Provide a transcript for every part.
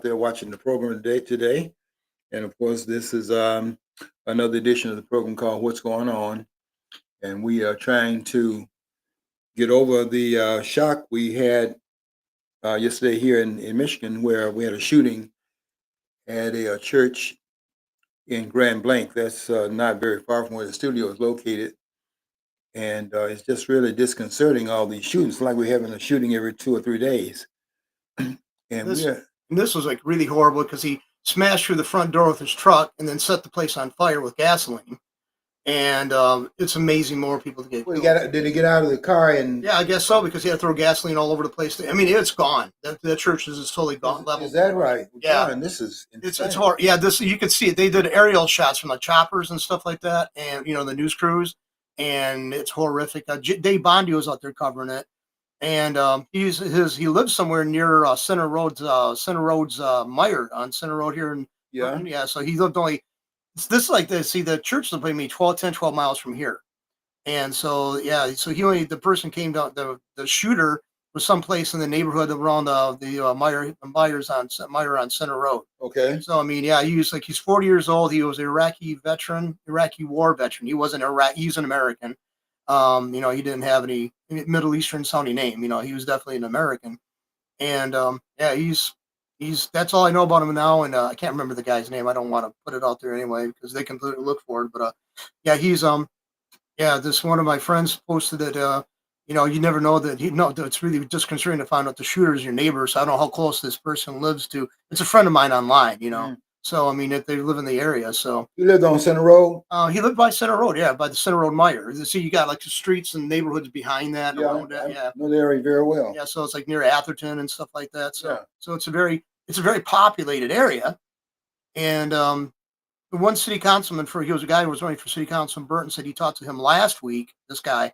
There watching the program today. And of course, this is another edition of the program called What's Going On. And we are trying to get over the shock we had yesterday here in Michigan, where we had a shooting at a church in Grand Blanc. That's not very far from where the studio is located. And it's just really disconcerting, all these shootings. It's like we're having a shooting every 2 or 3 days. And This we're this was like really horrible because he smashed through the front door with his truck and then set the place on fire with gasoline. And it's amazing more people to get Well, killed. did he get out of the car and Yeah, I guess so because he had to throw gasoline all over the place. I mean, it's gone. That church is totally gone. is Leveled. that right? Yeah, God, this is it's insane. hard. Yeah, this you could see it. They did aerial shots from the choppers and stuff like that, and the news crews, and it's horrific. Dave Bondi was out there covering it, and he lives somewhere near Center Road's Meyer on Center Road here in Yeah. Burton. Yeah, so he lived only. It's this like this. See, the church is maybe 12 miles from here, and so yeah, so the person came down. The shooter was someplace in the neighborhood around the Meyer on Center Road. Okay. So I mean, yeah, he's 40 years old. He was an Iraqi veteran, Iraqi war veteran. He wasn't Iraq. He's an American. He didn't have any Middle Eastern sounding name. He was definitely an American. And yeah, he's that's all I know about him now. And I can't remember the guy's name. I don't want to put it out there anyway because they can look for it. But yeah, he's yeah, this one of my friends posted that you never know that it's really disconcerting to find out the shooter is your neighbor. So I don't know how close this person lives to. It's a friend of mine online. So I mean, if they live in the area, so You lived on Center Road? he lived by Center Road, yeah, by the Center Road Meyer. See, you got like the streets and neighborhoods behind that, Yeah, around that, yeah, I know the area very well. yeah. So it's like near Atherton and stuff like that. So Yeah. so it's a very populated area, and the one city councilman he was a guy who was running for city council in Burton said he talked to him last week. This guy.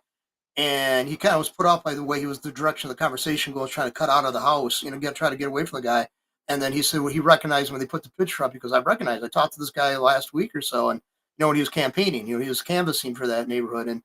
And he kind of was put off by the way the direction of the conversation goes, trying to cut out of the house, try to get away from the guy. And then he said, well, he recognized when they put the picture up because I talked to this guy last week or so, and when he was campaigning, he was canvassing for that neighborhood, and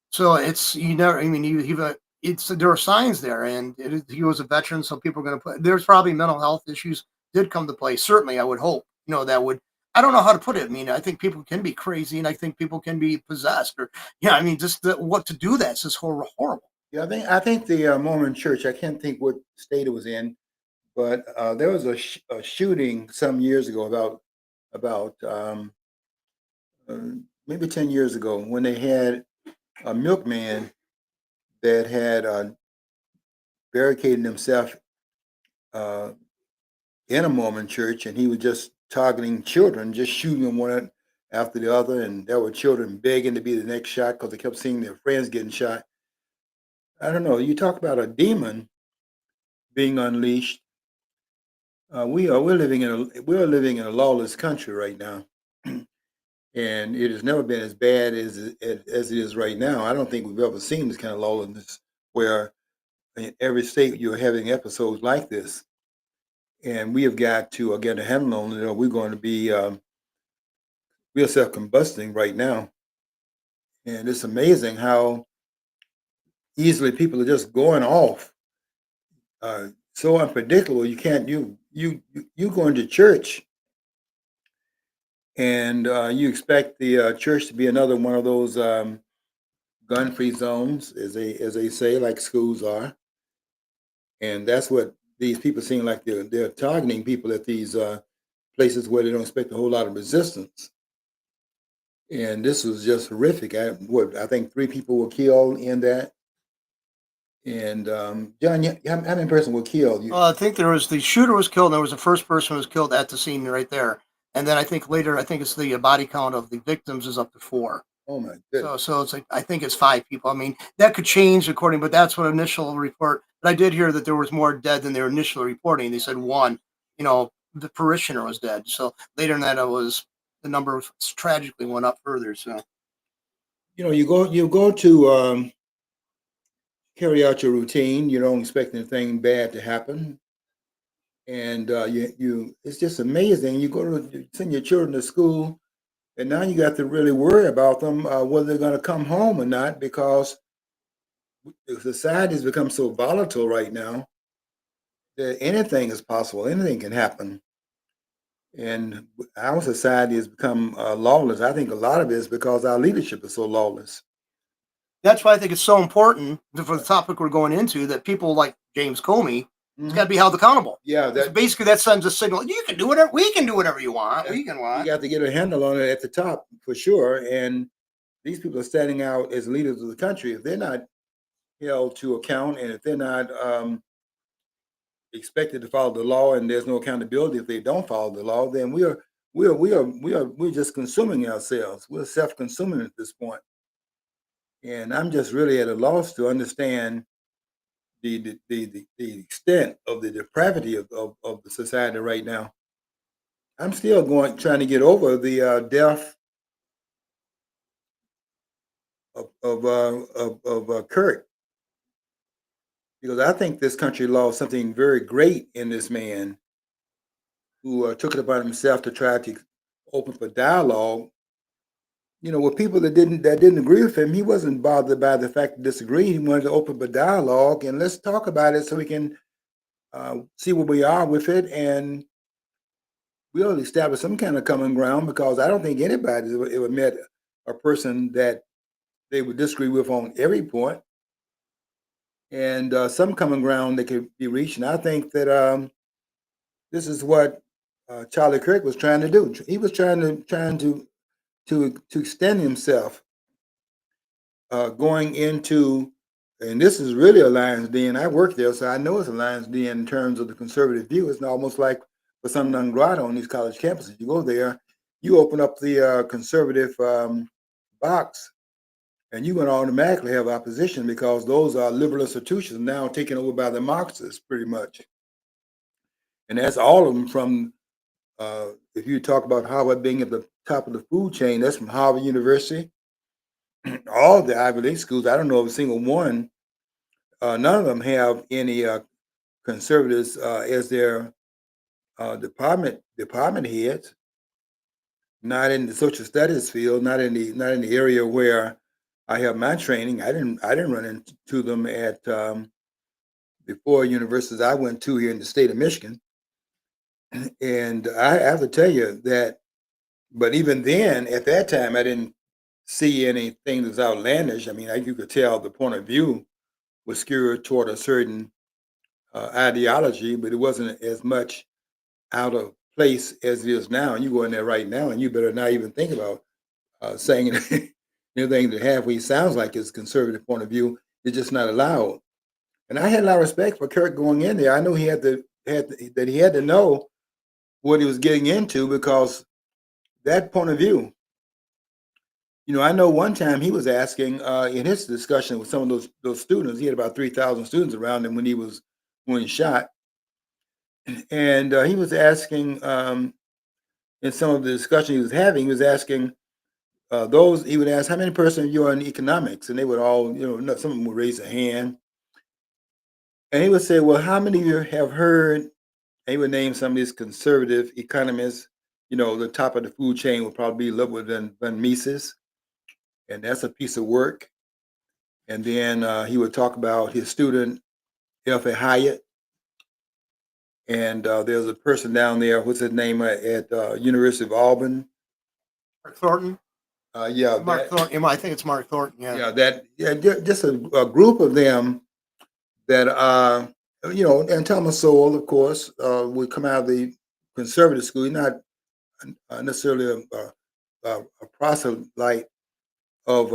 so it's you never. I mean, there are signs there, and he was a veteran, so people are going to put. There's probably mental health issues did come to play. Certainly, I would hope. That would. I don't know how to put it. I mean, I think people can be crazy, and I think people can be possessed, or yeah. I mean, just what to do. That's just horrible. Yeah, I think the Mormon Church. I can't think what state it was in, but there was a shooting some years ago, about uh, maybe 10 years ago, when they had a milkman that had barricaded himself uh, in a Mormon church, and he was just targeting children, just shooting them one after the other, and there were children begging to be the next shot because they kept seeing their friends getting shot. I don't know. You talk about a demon being unleashed. We're living in a lawless country right now, and it has never been as bad as it is right now. I don't think we've ever seen this kind of lawlessness where in every state you're having episodes like this, and we have got to get a handle on it, or we're going to be we're self-combusting right now. And it's amazing how easily people are just going off. So unpredictable. You can't you going to church, and you expect the church to be another one of those gun-free zones, as they say, like schools are, and that's what these people seem like they're targeting people at these places where they don't expect a whole lot of resistance. And this was just horrific. I think 3 people were killed in that. And John, how many person were killed? I think there was the shooter was killed. And there was the first person who was killed at the scene right there, and then I think later, I think it's the body count of the victims is up to 4. Oh my So goodness! so it's like I think it's 5 people. I mean, that could change according, but that's what initial report. But I did hear that there was more dead than their initial reporting. They said one, the parishioner was dead. So later in that, it was the number tragically went up further. So You go to carry out your routine. You don't expect anything bad to happen, and you it's just amazing. You send your children to school, and now you got to really worry about them whether they're going to come home or not, because the society has become so volatile right now that anything is possible. Anything can happen. And our society has become lawless. I think a lot of it is because our leadership is so lawless. That's why I think it's so important for the topic we're going into that people like James Comey, it's got to Hmm. be held accountable. Yeah, Because that basically that sends a signal. You can do whatever. We can do whatever you want. yeah, We can you what? got to get a handle on it at the top for sure. And these people are standing out as leaders of the country. If they're not held to account, and if they're not expected to follow the law, and there's no accountability if they don't follow the law, then we're just consuming ourselves. We're self-consuming at this point. And I'm just really at a loss to understand the extent of the depravity of the society right now. I'm still trying to get over the death of Kurt, because I think this country lost something very great in this man who took it upon himself to try to open for dialogue. With people that didn't agree with him, he wasn't bothered by the fact of disagreeing. He wanted to open for dialogue and let's talk about it so we can see where we are with it, and we'll establish some kind of common ground. Because I don't think anybody ever met a person that they would disagree with on every point, and some common ground that could be reached. And I think that this is what Charlie Kirk was trying to do. He was trying to extend himself, going into, and this is really a lion's den. I work there, so I know it's a lion's den in terms of the conservative view. It's almost like for some non grata on these college campuses. You go there, you open up the conservative box, and you're going to automatically have opposition because those are liberal institutions now taken over by the Marxists, pretty much. And that's all of them from, if you talk about Harvard being at the top of the food chain, that's from Harvard University, all the Ivy League schools. I don't know of a single one. None of them have any conservatives as their department heads. Not in the social studies field. Not in the area where I have my training. I didn't run into them at the four universities I went to here in the state of Michigan. And I have to tell you that. But even then, at that time, I didn't see anything that's outlandish. I mean, you could tell the point of view was skewed toward a certain ideology, but it wasn't as much out of place as it is now. And you go in there right now, and you better not even think about saying anything that halfway sounds like his conservative point of view. It's just not allowed. And I had a lot of respect for Kirk going in there. I knew that he had to know what he was getting into, because that point of view. I know one time he was asking in his discussion with some of those students. He had about 3,000 students around him when he shot, and he was asking in some of the discussion he was having. He was asking those. He would ask, "How many percent of you are in economics?" And they would all, some of them would raise a hand, and he would say, "Well, how many of you have heard?" And he would name some of these conservative economists. The top of the food chain would probably be Ludwig von Mises, and that's a piece of work. And then he would talk about his student F.A. Hyatt, and there's a person down there. What's his name at University of Auburn? Mark Thornton. Yeah, Mark that. Thornton. I think it's Mark Thornton. Yeah. Yeah, that. Yeah, just a group of them that and Thomas Sowell, of course, would come out of the conservative school. He's not necessarily a proselyte of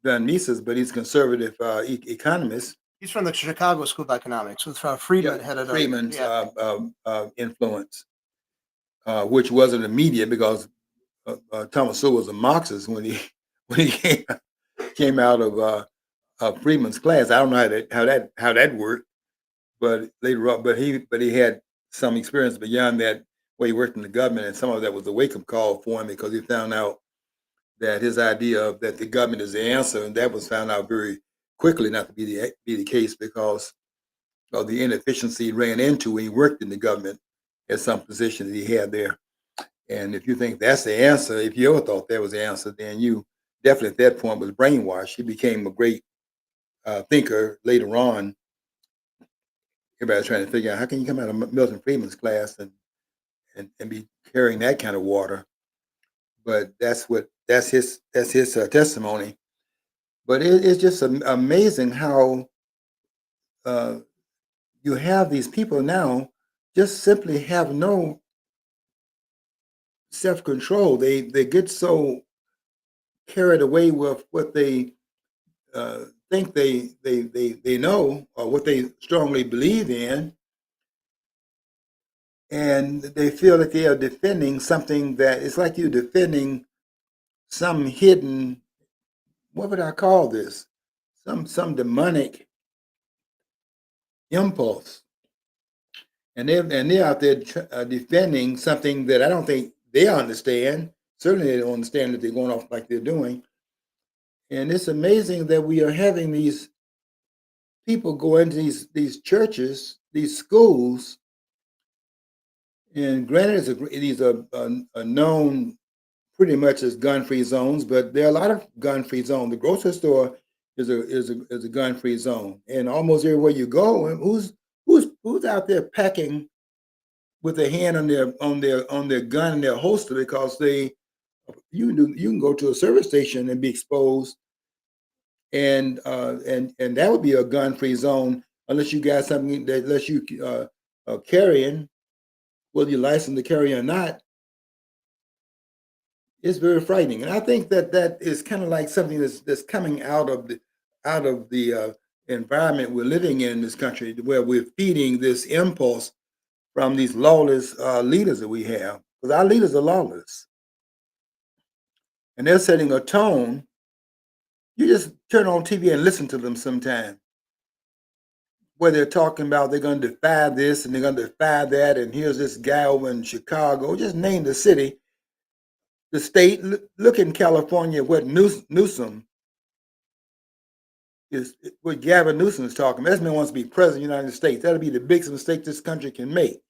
Van Mises, but he's a conservative economist. He's from the Chicago School of Economics. With Yeah, Friedman headed up. Freeman's Yeah. influence, which wasn't immediate because Thomas Sowell was a Marxist when he when he came out of Freeman's class. I don't know how that worked, but later on, but he had some experience beyond that, where he worked in the government, and some of that was a wake up call for him, because he found out that his idea of that the government is the answer, and that was found out very quickly not to be the case, because of the inefficiency he ran into when he worked in the government at some position that he had there. And if you think that's the answer, if you ever thought that was the answer, then you definitely at that point was brainwashed. He became a great thinker later on. Everybody's trying to figure out how can you come out of Milton Friedman's class and be carrying that kind of water. But that's his testimony. But it's just amazing how uh, you have these people now just simply have no self control. They get so carried away with what they think they know or what they strongly believe in, and they feel that they are defending something that it's like you're defending some hidden, what would I call this? Some demonic impulse, and they're out there defending something that I don't think they understand. Certainly, they don't understand that they're going off like they're doing. And it's amazing that we are having these people go into these churches, these schools, and granted, these are known pretty much as gun-free zones, but there are a lot of gun-free zones. The grocery store is a gun-free zone, and almost everywhere you go, and who's out there packing with their hand on their gun and their holster because you can go to a service station and be exposed, and that would be a gun-free zone unless you got something that lets you carrying, whether you're licensed to carry or not. It's very frightening, and I think that is kind of like something that's coming out of the environment we're living in this country, where we're feeding this impulse from these lawless leaders that we have, because our leaders are lawless, and they're setting a tone. You just turn on TV and listen to them sometime, where they're talking about they're going to defy this and they're going to defy that, and here's this guy over in Chicago. Just name the city, the state. Look in California, what Newsom is, what Gavin Newsom is talking about. This man wants to be president of the United States. That'll be the biggest mistake this country can make.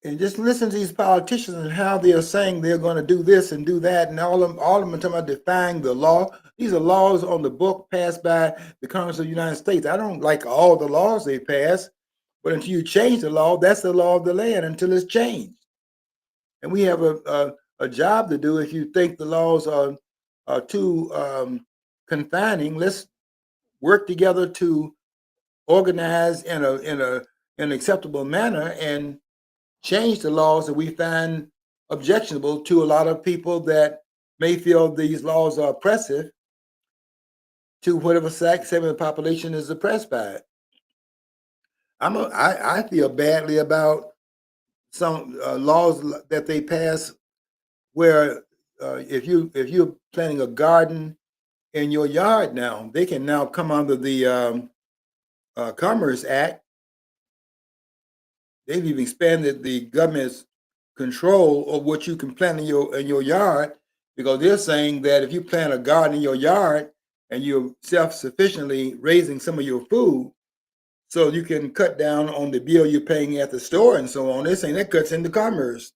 And just listen to these politicians and how they are saying they're going to do this and do that, and all of them are talking about defying the law. These are laws on the book passed by the Congress of the United States. I don't like all the laws they pass, but until you change the law, that's the law of the land until it's changed. And we have a job to do. If you think the laws are too confining, let's work together to organize in an acceptable manner and change the laws that we find objectionable to a lot of people that may feel these laws are oppressive to whatever segment of the population is oppressed by it. I feel badly about some laws that they pass where if you're planting a garden in your yard now, they can now come under the Commerce Act. They've even expanded the government's control of what you can plant in your yard, because they're saying that if you plant a garden in your yard and you're self-sufficiently raising some of your food, so you can cut down on the bill you're paying at the store and so on. They're saying that cuts into commerce,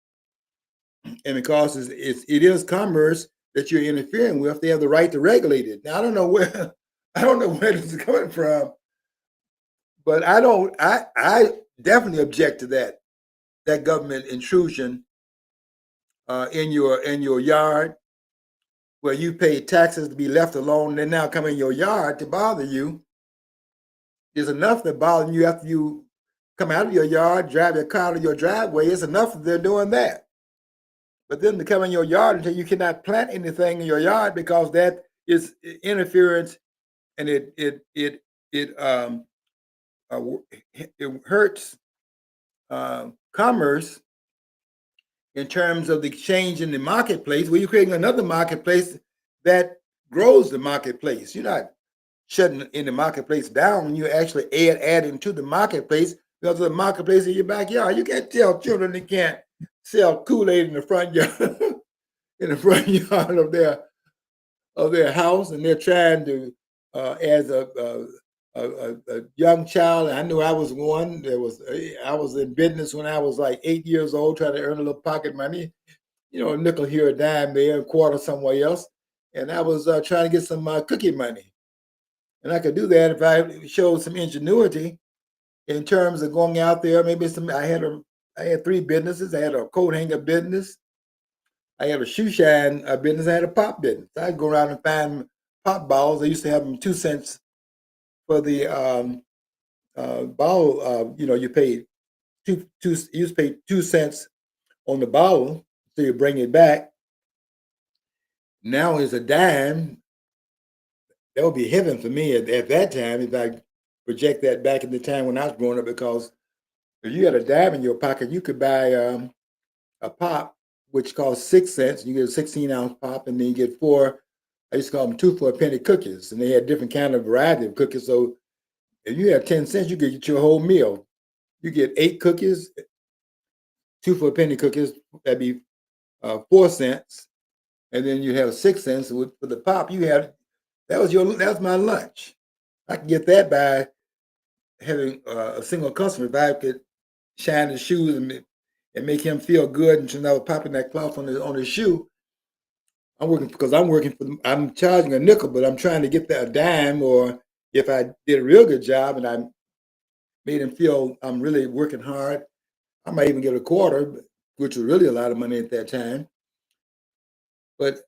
and because it is commerce that you're interfering with, they have the right to regulate it. Now I don't know where this is coming from, but I definitely object to that government intrusion in your yard, where you pay taxes to be left alone. They now come in your yard to bother you. There's enough that bother you after you come out of your yard, drive your car to your driveway. It's enough that they're doing that. But then to come in your yard until you cannot plant anything in your yard because that is interference, and it hurts commerce in terms of the exchange in the marketplace, where you're creating another marketplace that grows the marketplace. You're not shutting in the marketplace down when you're actually adding to the marketplace, because of the marketplace in your backyard. You can't tell children they can't sell Kool-Aid in the front yard in the front yard of their house, and they're trying to as a young child. I knew I was one. I was in business when I was like 8 years old, trying to earn a little pocket money, a nickel here, a dime there, a quarter somewhere else, and I was trying to get some cookie money, and I could do that if I showed some ingenuity in terms of going out there. Maybe I had three businesses. I had a coat hanger business. I had a shoe shine business. I had a pop business. I'd go around and find pop balls. I used to have them 2 cents for the bottle. You paid two. You used to pay 2 cents on the bottle, so you bring it back. Now it's a dime. That would be heaven for me at that time if I project that back in the time when I was growing up. Because if you had a dime in your pocket, you could buy a pop, which costs 6 cents. You get a 16-ounce pop, and then you get four. I used to call them 2 for a penny cookies, and they had different kind of variety of cookies. So if you have 10 cents, you could get your whole meal. You get 8 cookies, 2 for a penny cookies. That'd be 4 cents, and then you have 6 cents for the pop. That was my lunch. I could get that by having a single customer. If I could shine his shoes and make him feel good, and since I was popping that cloth on his shoe, I'm charging a nickel, but I'm trying to get that a dime. Or if I did a real good job and I made him feel I'm really working hard, I might even get a quarter, which was really a lot of money at that time. But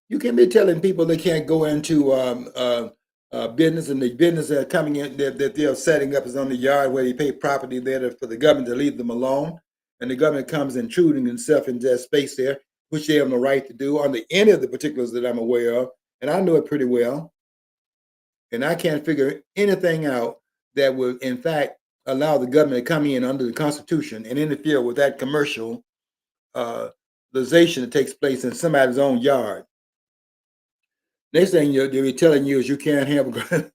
you can't be telling people they can't go into business, and the business that are coming in that they're setting up is on the yard where they pay property there for the government to leave them alone, and the government comes intruding itself into that space there, which they have no right to do under any of the particulars that I'm aware of, and I know it pretty well, and I can't figure anything out that would, in fact, allow the government to come in under the Constitution and interfere with that commercial that takes place in somebody's own yard. Next thing they'll be telling you is you can't have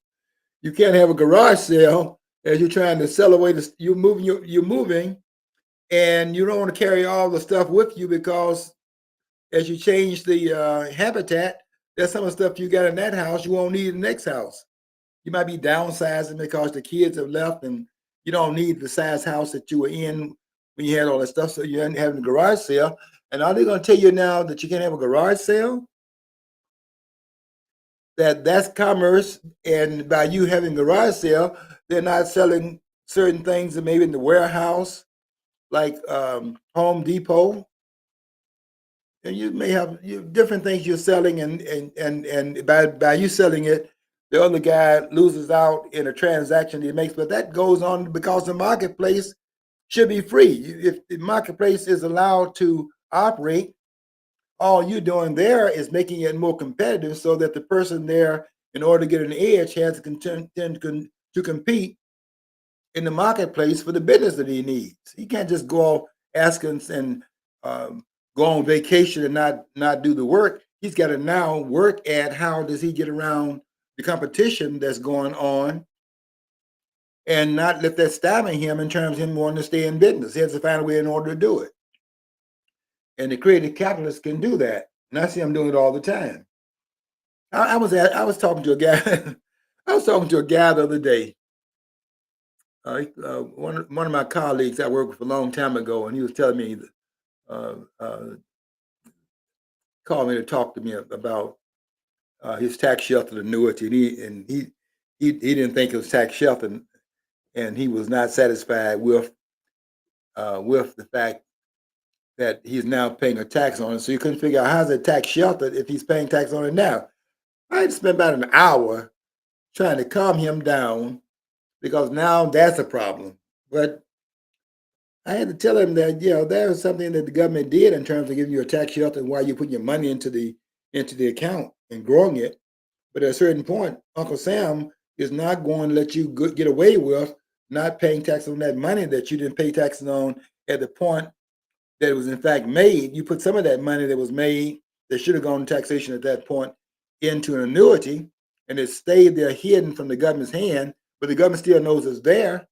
you can't have a garage sale as you're trying to sell away you're moving, and you don't want to carry all the stuff with you because as you change the habitat, there's some of the stuff you got in that house you won't need in the next house. You might be downsizing because the kids have left and you don't need the size house that you were in when you had all that stuff. So you're having a garage sale. And are they going to tell you now that you can't have a garage sale? That's commerce, and by you having a garage sale, they're not selling certain things that maybe in the warehouse, like Home Depot, and you may have different things you're selling, and by you selling it, the other guy loses out in a transaction he makes. But that goes on because the marketplace should be free. If the marketplace is allowed to operate, all you're doing there is making it more competitive so that the person there, in order to get an edge, has to contend to compete in the marketplace for the business that he needs. He can't just go off asking and go on vacation and not do the work. He's got to now work at how does he get around the competition that's going on and not let that stymie him in terms of him wanting to stay in business. He has to find a way in order to do it. And the creative capitalist can do that. And I see him doing it all the time. I was talking to a guy. I was talking to a guy the other day. One of my colleagues I worked with a long time ago, and he was telling me, uh, uh, called me to talk to me about his tax sheltered annuity, he didn't think it was tax sheltered, and he was not satisfied with the fact that he's now paying a tax on it. So you couldn't figure out how's it tax sheltered if he's paying tax on it now. I had spent about an hour trying to calm him down because now that's a problem. But I had to tell him that there was something that the government did in terms of giving you a tax shelter and why you put your money into the account and growing it. But at a certain point, Uncle Sam is not going to let you get away with not paying taxes on that money that you didn't pay taxes on at the point that it was in fact made. You put some of that money that was made that should have gone to taxation at that point into an annuity, and it stayed there hidden from the government's hand, but the government still knows it's there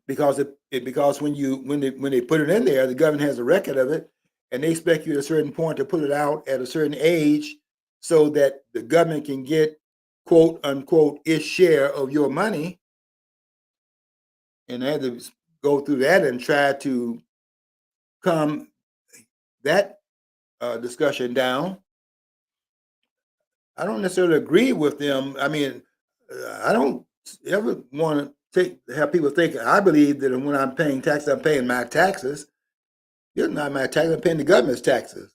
because because when they put it in there, the government has a record of it, and they expect you at a certain point to put it out at a certain age so that the government can get quote unquote its share of your money. And I had to go through that and try to calm that discussion down. I don't necessarily agree with them. I mean, I don't ever want to have people think I believe that when I'm paying taxes, I'm paying my taxes. You're not my taxes. I'm paying the government's taxes.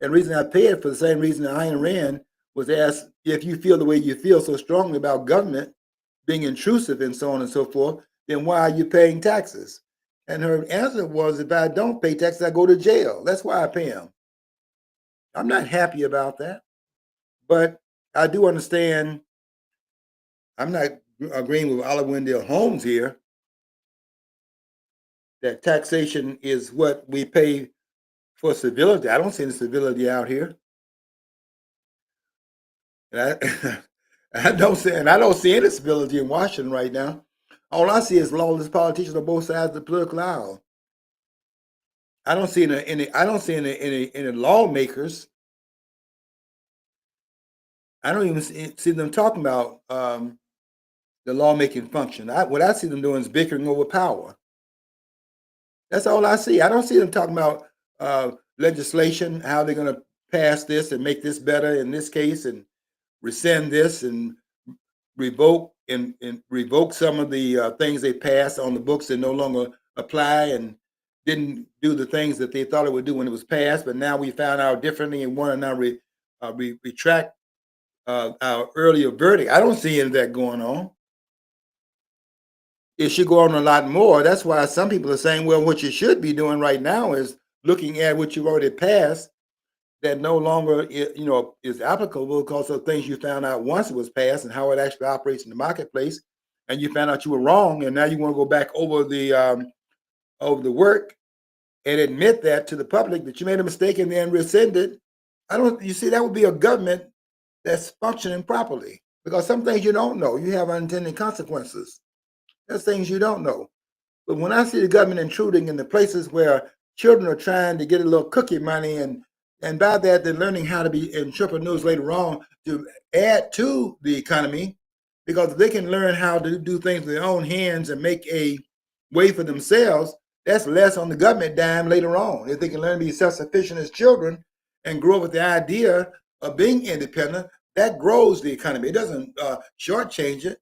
And the reason I pay it for the same reason that Ayn Rand was asked if you feel the way you feel so strongly about government being intrusive and so on and so forth, then why are you paying taxes? And her answer was, if I don't pay taxes, I go to jail. That's why I pay them. I'm not happy about that, but I do understand. I'm not agreeing with Oliver Wendell Holmes here that taxation is what we pay for civility. I don't see any civility out here. And I don't see any civility in Washington right now. All I see is lawless politicians on both sides of the political aisle. I don't see any lawmakers. I don't even see them talking about the lawmaking function. What I see them doing is bickering over power. That's all I see. I don't see them talking about legislation, how they're going to pass this and make this better in this case, and rescind this and revoke some of the things they passed on the books that no longer apply and didn't do the things that they thought it would do when it was passed. But now we found out differently and want to now retract our earlier verdict. I don't see any of that going on. It should go on a lot more. That's why some people are saying, well, what you should be doing right now is looking at what you've already passed that no longer is applicable because of things you found out once it was passed and how it actually operates in the marketplace, and you found out you were wrong, and now you want to go back over the work and admit that to the public that you made a mistake and then rescind it. You see, that would be a government that's functioning properly, because some things you don't know, you have unintended consequences. There's things you don't know. But when I see the government intruding in the places where children are trying to get a little cookie money, and by that they're learning how to be entrepreneurs later on to add to the economy, because if they can learn how to do things with their own hands and make a way for themselves, that's less on the government dime later on. If they can learn to be self-sufficient as children and grow with the idea of being independent, that grows the economy. It doesn't shortchange it.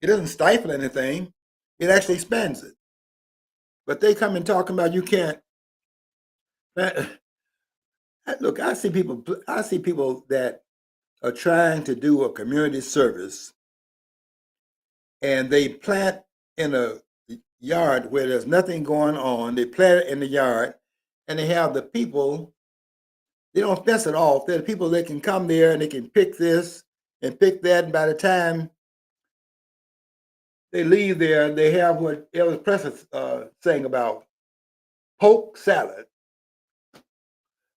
It doesn't stifle anything. It actually expands it. But they come and talking about you can't. Look, I see people that are trying to do a community service, and they plant in a yard where there's nothing going on. They plant it in the yard, and they have the people. They don't fence it off. They're the people that can come there and they can pick this and pick that. And by the time they leave there, they have what Elvis Presley saying about poke salad.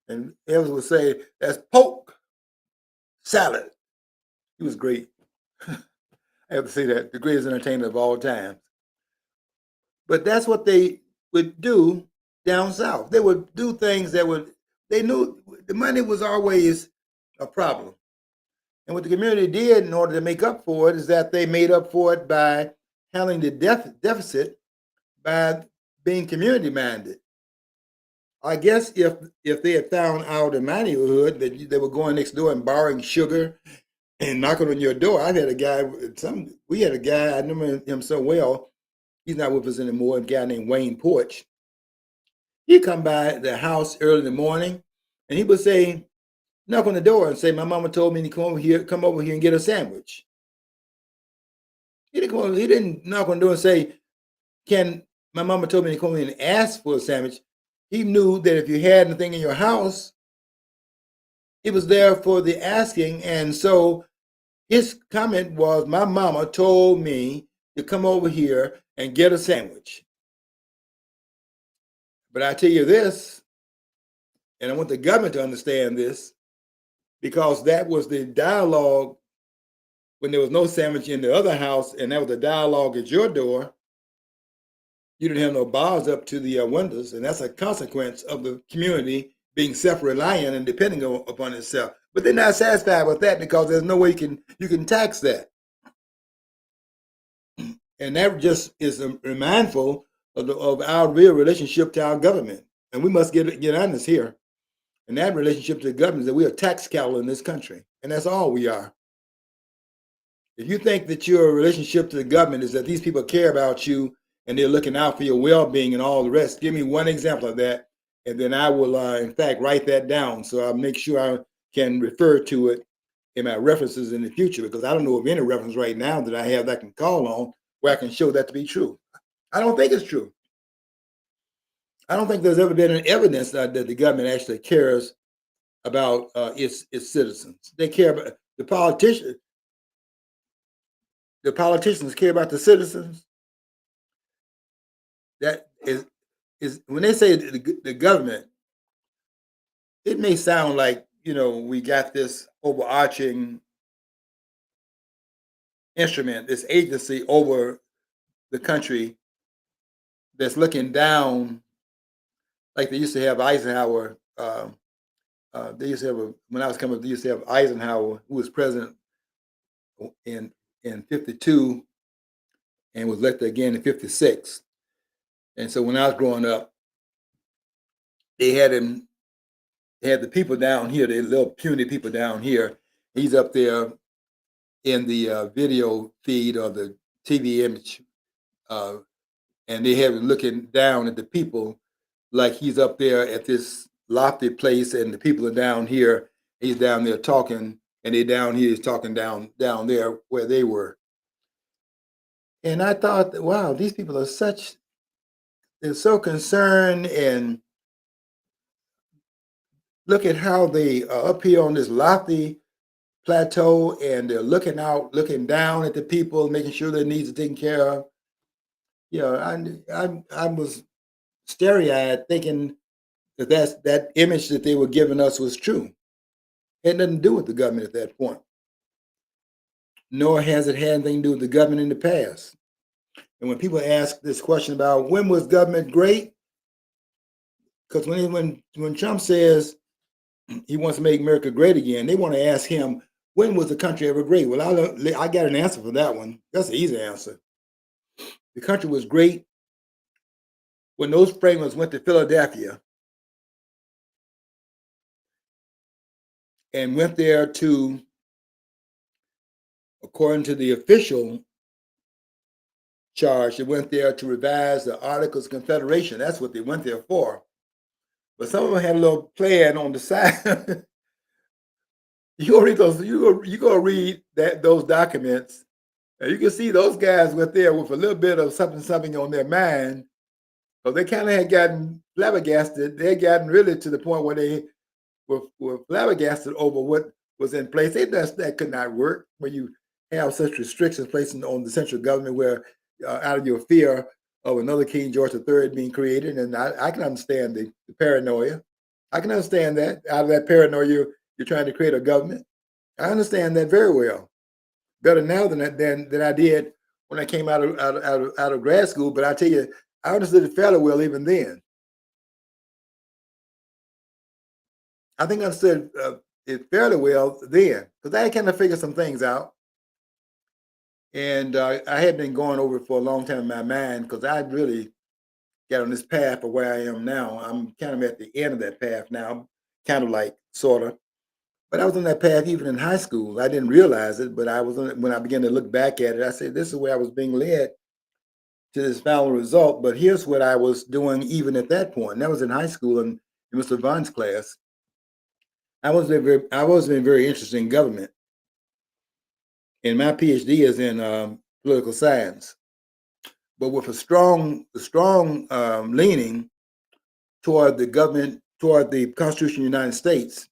And Elvis would say, that's poke salad. He was great. I have to say that, the greatest entertainer of all time. But that's what they would do down south. They would do things they knew the money was always a problem. And what the community did in order to make up for it is that they made up for it by handling the deficit by being community minded. I guess if they had found out in my neighborhood that they were going next door and borrowing sugar and knocking on your door. I had a guy, we had a guy, I remember him so well, he's not with us anymore, a guy named Wayne Porch. He'd come by the house early in the morning and he would say, knock on the door and say, my mama told me to come over here and get a sandwich. He didn't knock on the door and say, my mama told me to come in and ask for a sandwich. He knew that if you had anything in your house, it was there for the asking. And so his comment was, my mama told me to come over here and get a sandwich. But I tell you this, and I want the government to understand this, because that was the dialogue when there was no sandwich in the other house, and that was the dialogue at your door. You didn't have no bars up to the windows, and that's a consequence of the community being self-reliant and depending upon itself. But they're not satisfied with that because there's no way you can tax that. And that just is mindful of our real relationship to our government. And we must get honest here. And that relationship to the government is that we are tax cattle in this country. And that's all we are. If you think that your relationship to the government is that these people care about you and they're looking out for your well-being and all the rest, give me one example of that, and then I will, in fact, write that down so I'll make sure I can refer to it in my references in the future, because I don't know of any reference right now that I have that I can call on where I can show that to be true. I don't think it's true. I don't think there's ever been an evidence that the government actually cares about its citizens. They care about the politicians. The politicians care about the citizens. That is when they say the government, it may sound like, we got this overarching instrument, this agency over the country that's looking down, like they used to have Eisenhower. They used to have when I was coming up, they used to have Eisenhower, who was president in '52 and was elected again in '56. And so when I was growing up, they had him. They had the people down here, the little puny people down here. He's up there in the video feed or the TV image, uh, and they have him looking down at the people like he's up there at this lofty place, and the people are down here. He's down there talking, and they down here is talking down there where they were. And I thought, wow, these people are they're so concerned, and look at how they are up here on this lofty plateau, and they're looking out, looking down at the people, making sure their needs are taken care of. I was starry-eyed thinking that image that they were giving us was true. It had nothing to do with the government at that point, nor has it had anything to do with the government in the past. And when people ask this question about when was government great, because when Trump says he wants to make America great again, they want to ask him, when was the country ever great? Well, I got an answer for that one. That's an easy answer. The country was great when those framers went to Philadelphia and went there to, according to the official charge, they went there to revise the Articles of Confederation. That's what they went there for. But some of them had a little plan on the side. You go read those. You go read those documents, and you can see those guys went there with a little bit of something on their mind. So they kind of had gotten flabbergasted. They had gotten really to the point where they were flabbergasted over what was in place. That could not work when you have such restrictions placed on the central government, where out of your fear of another King George III being created. And I can understand the paranoia. I can understand that. Out of that paranoia, you're trying to create a government. I understand that very well, better now than I did when I came out of grad school. But I tell you, I understood it fairly well even then. I think I understood it fairly well then, because I kind of figured some things out. And I had been going over it for a long time in my mind, because I really got on this path of where I am now. I'm kind of at the end of that path now, kind of like, sort of. But I was on that path even in high school. I didn't realize it, but I was on it when I began to look back at it. I said, this is where I was being led to this final result. But here's what I was doing even at that point. And that was in high school in Mr. Vaughn's class. I was very interested in government. And my PhD is in political science, but with a strong leaning toward the government, toward the Constitution of the United States.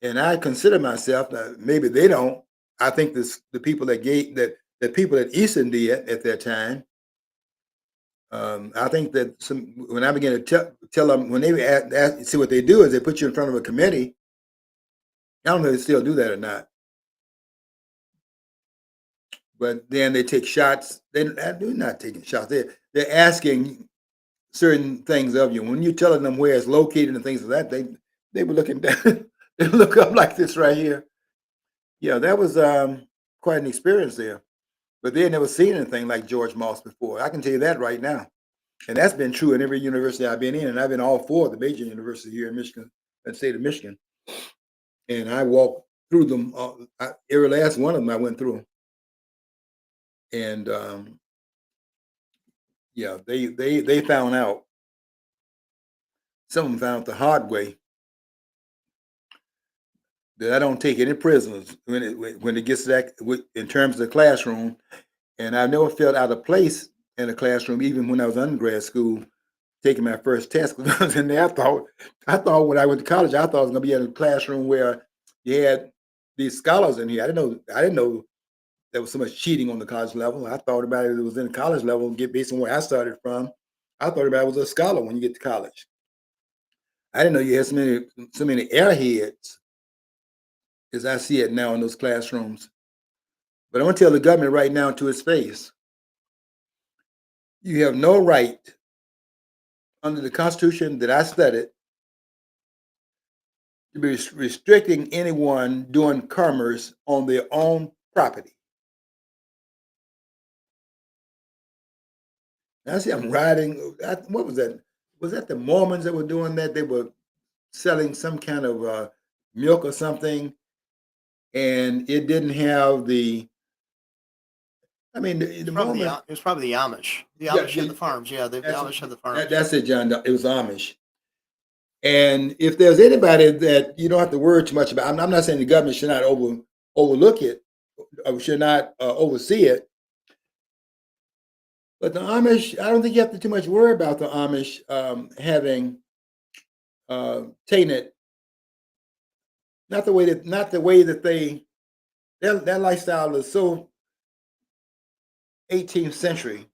And I consider myself, maybe they don't. I think the people the people at Easton did at that time. I think that when I began to tell them, when they see what they do is they put you in front of a committee. I don't know if they still do that or not. But then they take shots. They're not taking shots. They're asking certain things of you. When you're telling them where it's located and things like that, they were looking down. They look up like this right here. Yeah, that was quite an experience there. But they had never seen anything like George Moss before. I can tell you that right now. And that's been true in every university I've been in. And I've been all four of the major universities here in Michigan, the state of Michigan. And I walked through them. Every last one of them I went through. and yeah, they found out. Some of them found out the hard way that I don't take any prisoners when it gets to that in terms of the classroom. And I never felt out of place in a classroom, even when I was in undergrad school taking my first test. Because I was in there, I thought when I went to college, I thought I was going to be in a classroom where you had these scholars in here. I didn't know there was so much cheating on the college level. I thought about it was in the college level, get based on where I started from. I thought about it was a scholar when you get to college. I didn't know you had so many airheads as I see it now in those classrooms. But I want to tell the government right now to its face, you have no right under the Constitution that I studied to be restricting anyone doing commerce on their own property. Now, I see I'm riding. What was that? Was that the Mormons that were doing that? They were selling some kind of milk or something, and it didn't have the. I mean, the Mormon. It was probably the Amish. The Yeah, Amish had the farms. Yeah, the Amish had the farms. That's it, John. It was Amish. And if there's anybody that you don't have to worry too much about, I'm not saying the government should not overlook it or should not oversee it. But the Amish, I don't think you have to too much worry about the Amish having taken it. Not the way that their lifestyle is so 18th century.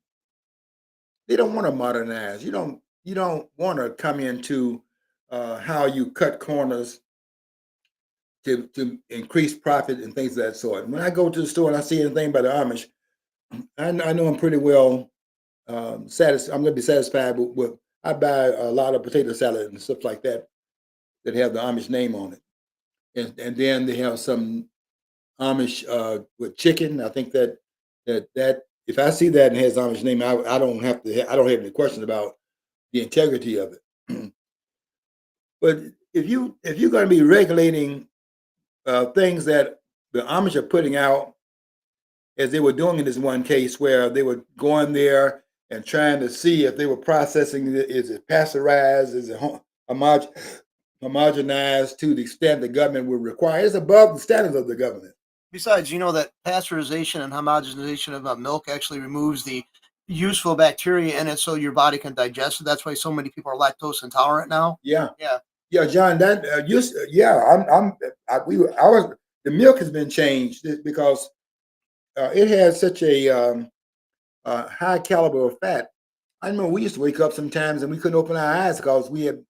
They don't want to modernize. You don't want to come into how you cut corners to increase profit and things of that sort. When I go to the store and I see anything about the Amish, I know I'm pretty well satisfied. I'm going to be satisfied with. I buy a lot of potato salad and stuff like that that have the Amish name on it, and then they have some Amish with chicken. I think that if I see that and it has Amish name, I don't have to. I don't have any question about the integrity of it. But if you're going to be regulating things that the Amish are putting out, as they were doing in this one case, where they were going there and trying to see if they were processing it, is it pasteurized, is it homogenized to the extent the government would require. It's above the standards of the government. Besides, you know that pasteurization and homogenization of milk actually removes the useful bacteria in it, so your body can digest it. That's why so many people are lactose intolerant now. Yeah, Yeah. yeah, John. That yeah, I was the milk has been changed because it has such a high caliber of fat. I remember we used to wake up sometimes and we couldn't open our eyes because we had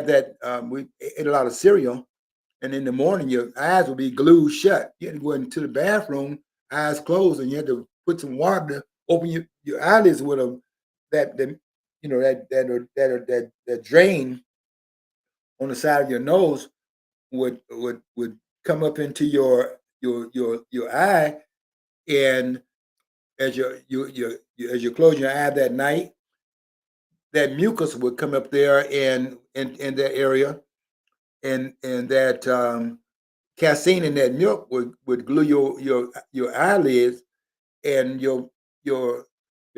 that we ate a lot of cereal, and in the morning your eyes would be glued shut. You had to go into the bathroom, eyes closed, and you had to put some water to open your eyelids with them. That you know that drain on the side of your nose would come up into your eye, and as as you close your eye that night, that mucus would come up there and in that area, and that casein in that milk would glue your eyelids, and your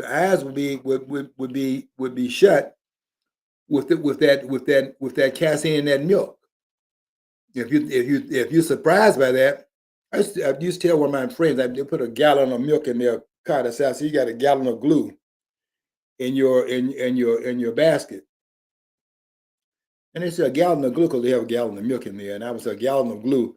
eyes would be shut with that casein in that milk. If you're surprised by that, I used to tell one of my friends that they put a gallon of milk in their car. That says, so you got a gallon of glue in your basket. And they said a gallon of glue because they have a gallon of milk in there. And I was a gallon of glue.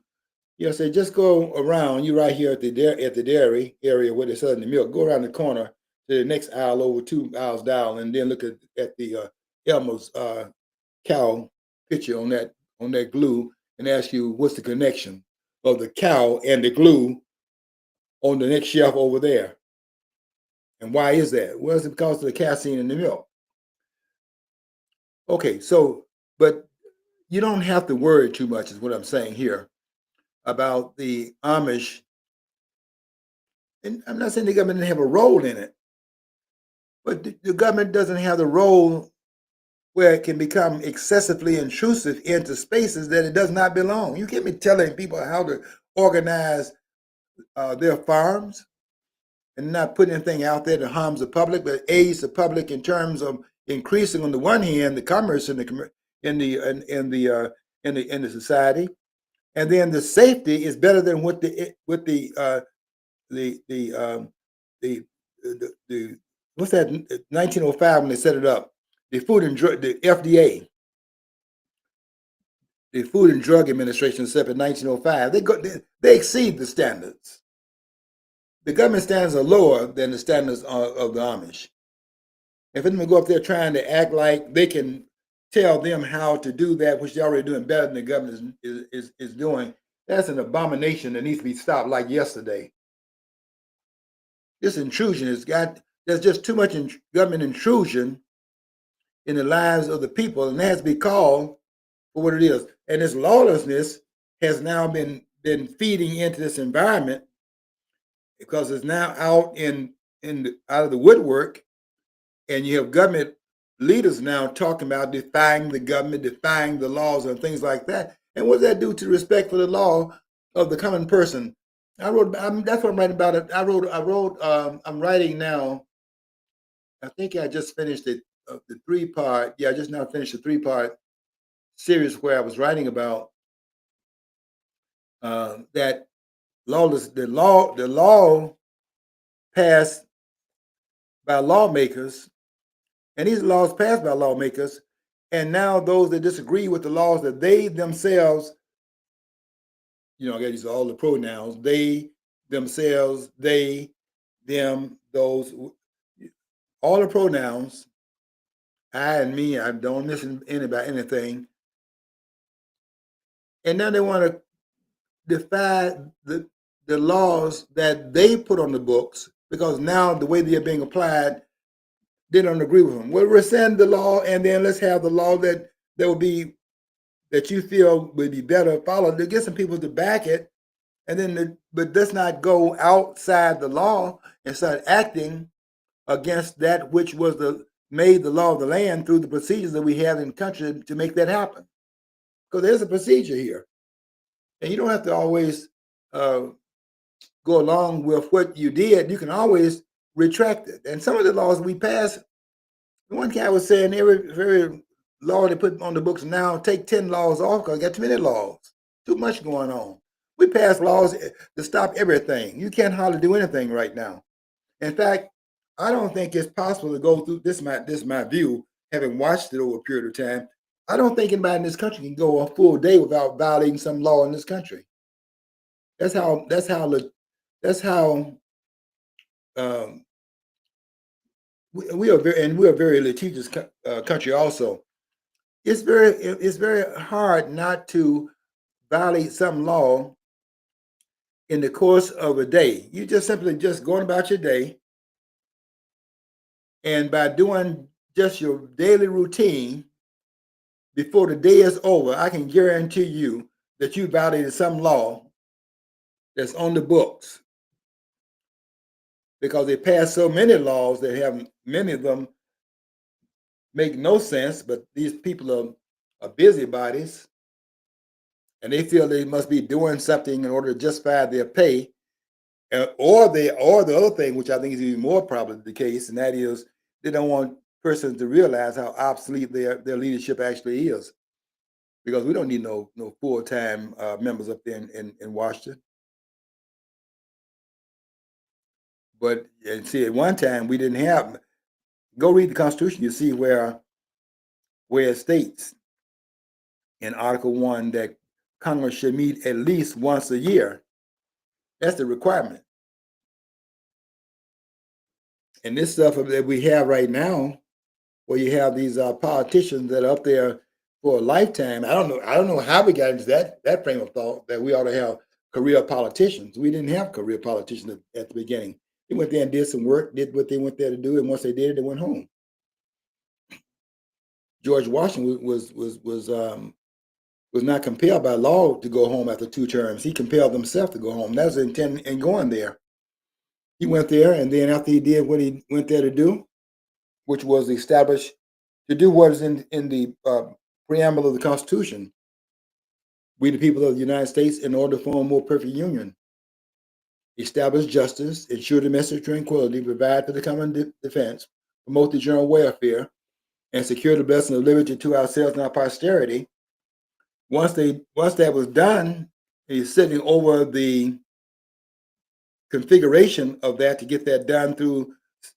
I said, just go around. You right here at the dairy area where they're selling the milk. Go around the corner to the next aisle over 2 aisles down, and then look at the Elmer's cow picture on that glue, and ask you what's the connection of the cow and the glue on the next shelf over there. And why is that? Well, it's because of the casein in the milk. Okay, but you don't have to worry too much, is what I'm saying here, about the Amish. And I'm not saying the government didn't have a role in it, but the government doesn't have the role where it can become excessively intrusive into spaces that it does not belong. You can't be telling people how to organize their farms and not putting anything out there that harms the public, but aids the public in terms of increasing, on the one hand, the commerce in the society, and then the safety is better than what the what's that, 1905 when they set it up, the Food and Drug, the FDA, the Food and Drug Administration set up in 1905. They exceed the standards. The government standards are lower than the standards of the Amish. And for them to go up there trying to act like they can tell them how to do that, which they're already doing better than the government is doing, that's an abomination that needs to be stopped like yesterday. This intrusion there's just too much government intrusion in the lives of the people, and that has to be called for what it is. And this lawlessness has now been feeding into this environment because it's now out out of the woodwork, and you have government leaders now talking about defying the government, defying the laws, and things like that. And what does that do to respect for the law of the common person? That's what I'm writing about it. I'm writing now. I think I just finished the 3-part. Yeah, I just now finished the 3-part series where I was writing about that the law passed by lawmakers, and these laws passed by lawmakers, and now those that disagree with the laws that they themselves, I got to use all the pronouns, they, themselves, they, them, those, all the pronouns, I and me, I don't listen to about anything. And now they want to defy the laws that they put on the books, because now the way they're being applied, they don't agree with them. Well, rescind the law, and then let's have the law that will be, that you feel would be better followed, to get some people to back it, and then but let's not go outside the law and start acting against that which was made the law of the land through the procedures that we have in the country to make that happen. Because there's a procedure here, and you don't have to always go along with what you did. You can always retract it. And some of the laws we pass, one guy was saying every law they put on the books now, take 10 laws off because got too many laws, too much going on. We pass laws to stop everything. You can't hardly do anything right now. In fact, I don't think it's possible to go through this. Is my view, having watched it over a period of time. I don't think anybody in this country can go a full day without violating some law in this country. That's how we are we're a very litigious country also. It's very hard not to violate some law in the course of a day. You just simply going about your day, and by doing just your daily routine, before the day is over, I can guarantee you that you violated some law that's on the books, because they pass so many laws that have, many of them make no sense, but these people are busybodies, and they feel they must be doing something in order to justify their pay, or the other thing, which I think is even more probably the case, and that is they don't want persons to realize how obsolete their leadership actually is, because we don't need no full-time members up there in Washington. But and see, at one time we didn't have. Go read the Constitution. You see where it states in Article 1 that Congress should meet at least once a year. That's the requirement. And this stuff that we have right now, where you have these politicians that are up there for a lifetime. I don't know how we got into that frame of thought that we ought to have career politicians. We didn't have career politicians at the beginning. They went there and did some work, did what they went there to do, and once they did it, they went home. George Washington was not compelled by law to go home after 2 terms. He compelled himself to go home. That was the intent in going there. He went there, and then after he did what he went there to do, which was to do what is in the preamble of the Constitution, we the people of the United States, in order to form a more perfect union. establish justice, ensure domestic tranquility, provide for the common defense, promote the general welfare, and secure the blessing of liberty to ourselves and our posterity. Once that was done, he's sitting over the configuration of that to get that done through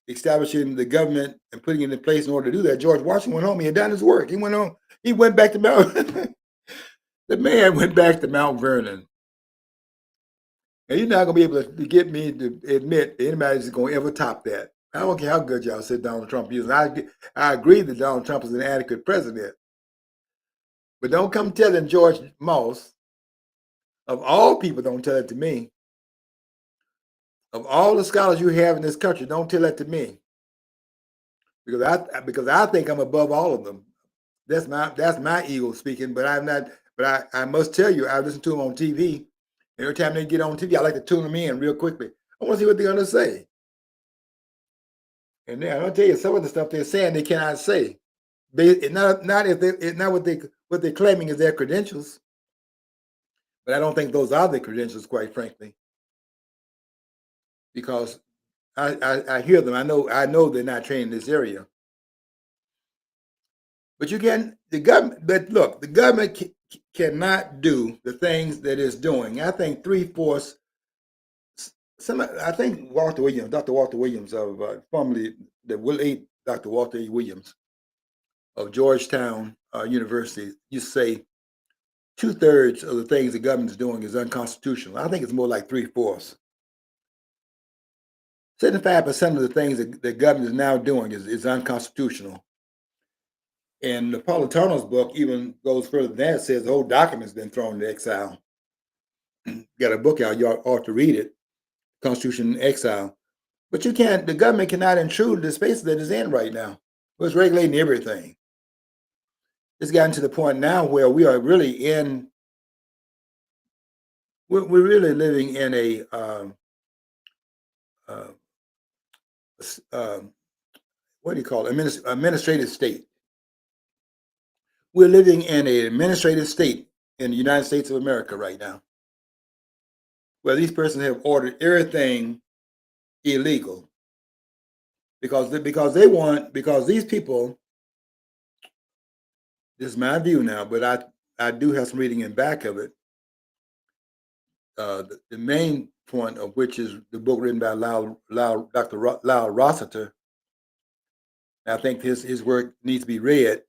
establishing the government and putting it in place in order to do that. George Washington went home. He had done his work. He went on. He went back to Mount. The man went back to Mount Vernon. And you're not going to be able to get me to admit that anybody's going to ever top that. I don't care how good y'all said Donald Trump is. I agree that Donald Trump is an adequate president. But don't come telling George Moss, of all people, don't tell it to me. Of all the scholars you have in this country, don't tell that to me. Because I think I'm above all of them. That's my ego speaking, but I'm not. But I must tell you, I listen to them on TV. Every time they get on TV, I like to tune them in real quickly. I want to see what they're going to say. And then I'll tell you, some of the stuff they're saying they cannot say. Not what they're claiming is their credentials. But I don't think those are their credentials, quite frankly. Because I hear them. I know they're not trained in this area. But the government cannot do the things that it's doing. I think 3/4. I think Dr. Walter Williams of formerly the late Dr. Walter E. Williams of Georgetown University, you say 2/3 of the things the government is doing is unconstitutional. I think it's more like 3/4. 75% of the things that the government is now doing is unconstitutional. And Napolitano's book even goes further than that. It says the whole document's been thrown into exile. Got a book out, you ought to read it, Constitution in Exile. But the government cannot intrude the space that it's in right now. It's regulating everything. It's gotten to the point now where we are really we're really living in a what do you call it? Administrative state. We're living in an administrative state in the United States of America right now, where these persons have ordered everything illegal because these people. This is my view now, but I do have some reading in back of it. The main point of which is the book written by Dr. Lyle Rossiter. I think his work needs to be read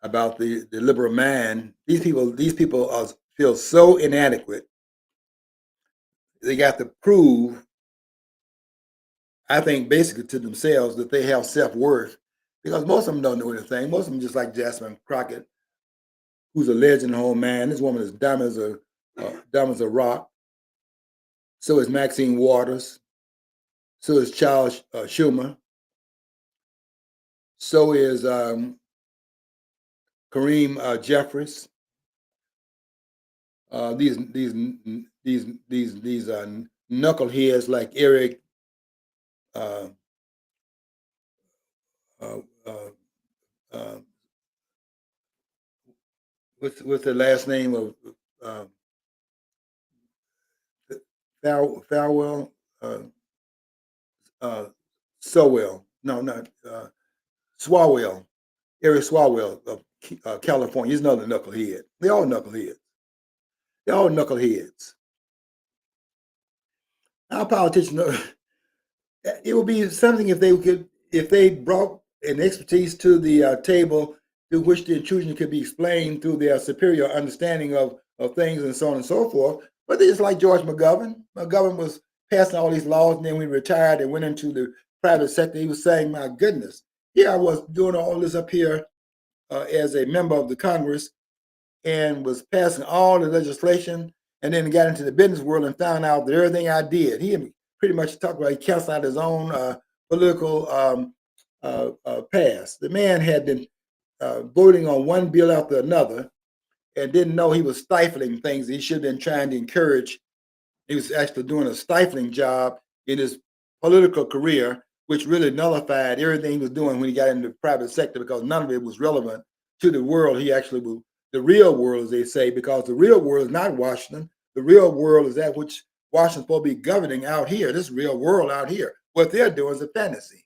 about the liberal mind. These people feel so inadequate. They got to prove, I think, basically to themselves that they have self-worth, because most of them don't know anything. Most of them just like Jasmine Crockett, who's a legend, whole man. This woman is dumb as a rock. So is Maxine Waters. So is Charles Schumer. So is Kareem Jeffries. These knuckleheads like Eric. What's the last name of Falwell? Sowell. No, not Swalwell. Eric Swalwell of California. He's another knucklehead. They're all knuckleheads. They're all knuckleheads. Our politicians know it would be something if they brought an expertise to the table through which the intrusion could be explained through their superior understanding of things and so on and so forth. But they're just like George McGovern. McGovern was passing all these laws, and then when he retired and went into the private sector, he was saying, my goodness, here I was doing all this up here as a member of the Congress and was passing all the legislation, and then got into the business world and found out that everything I did, he pretty much talked about, he canceled out his own political past. The man had been voting on one bill after another and didn't know he was stifling things he should have been trying to encourage. He was actually doing a stifling job in his political career, which really nullified everything he was doing when he got into the private sector, because none of it was relevant to the world he actually was, the real world, as they say, because the real world is not Washington. The real world is that which Washington's supposed to be governing out here, this real world out here. What they're doing is a fantasy.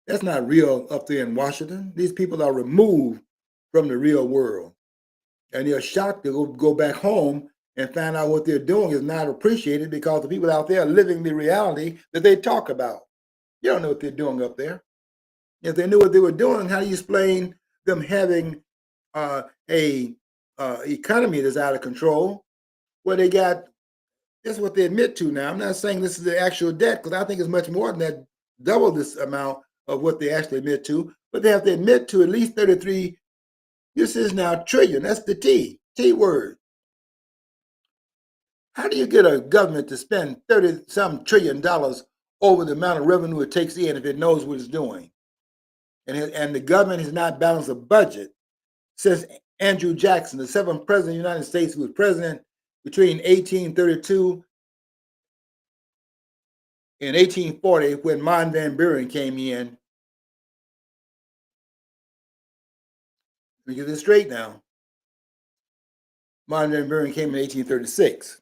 That's not real up there in Washington. These people are removed from the real world. And they're shocked to go back home and find out what they're doing is not appreciated because the people out there are living the reality that they talk about. You don't know what they're doing up there. If they knew what they were doing, how do you explain them having a economy that's out of control where they got, this is what they admit to now. I'm not saying this is the actual debt because I think it's much more than that, double this amount of what they actually admit to, but they have to admit to at least 33, this is now trillion, that's the T word. How do you get a government to spend 30-some trillion dollars over the amount of revenue it takes in if it knows what it's doing? And the government has not balanced a budget since Andrew Jackson, the 7th president of the United States, who was president between 1832 and 1840 when Martin Van Buren came in. Let me get this straight now. Martin Van Buren came in 1836.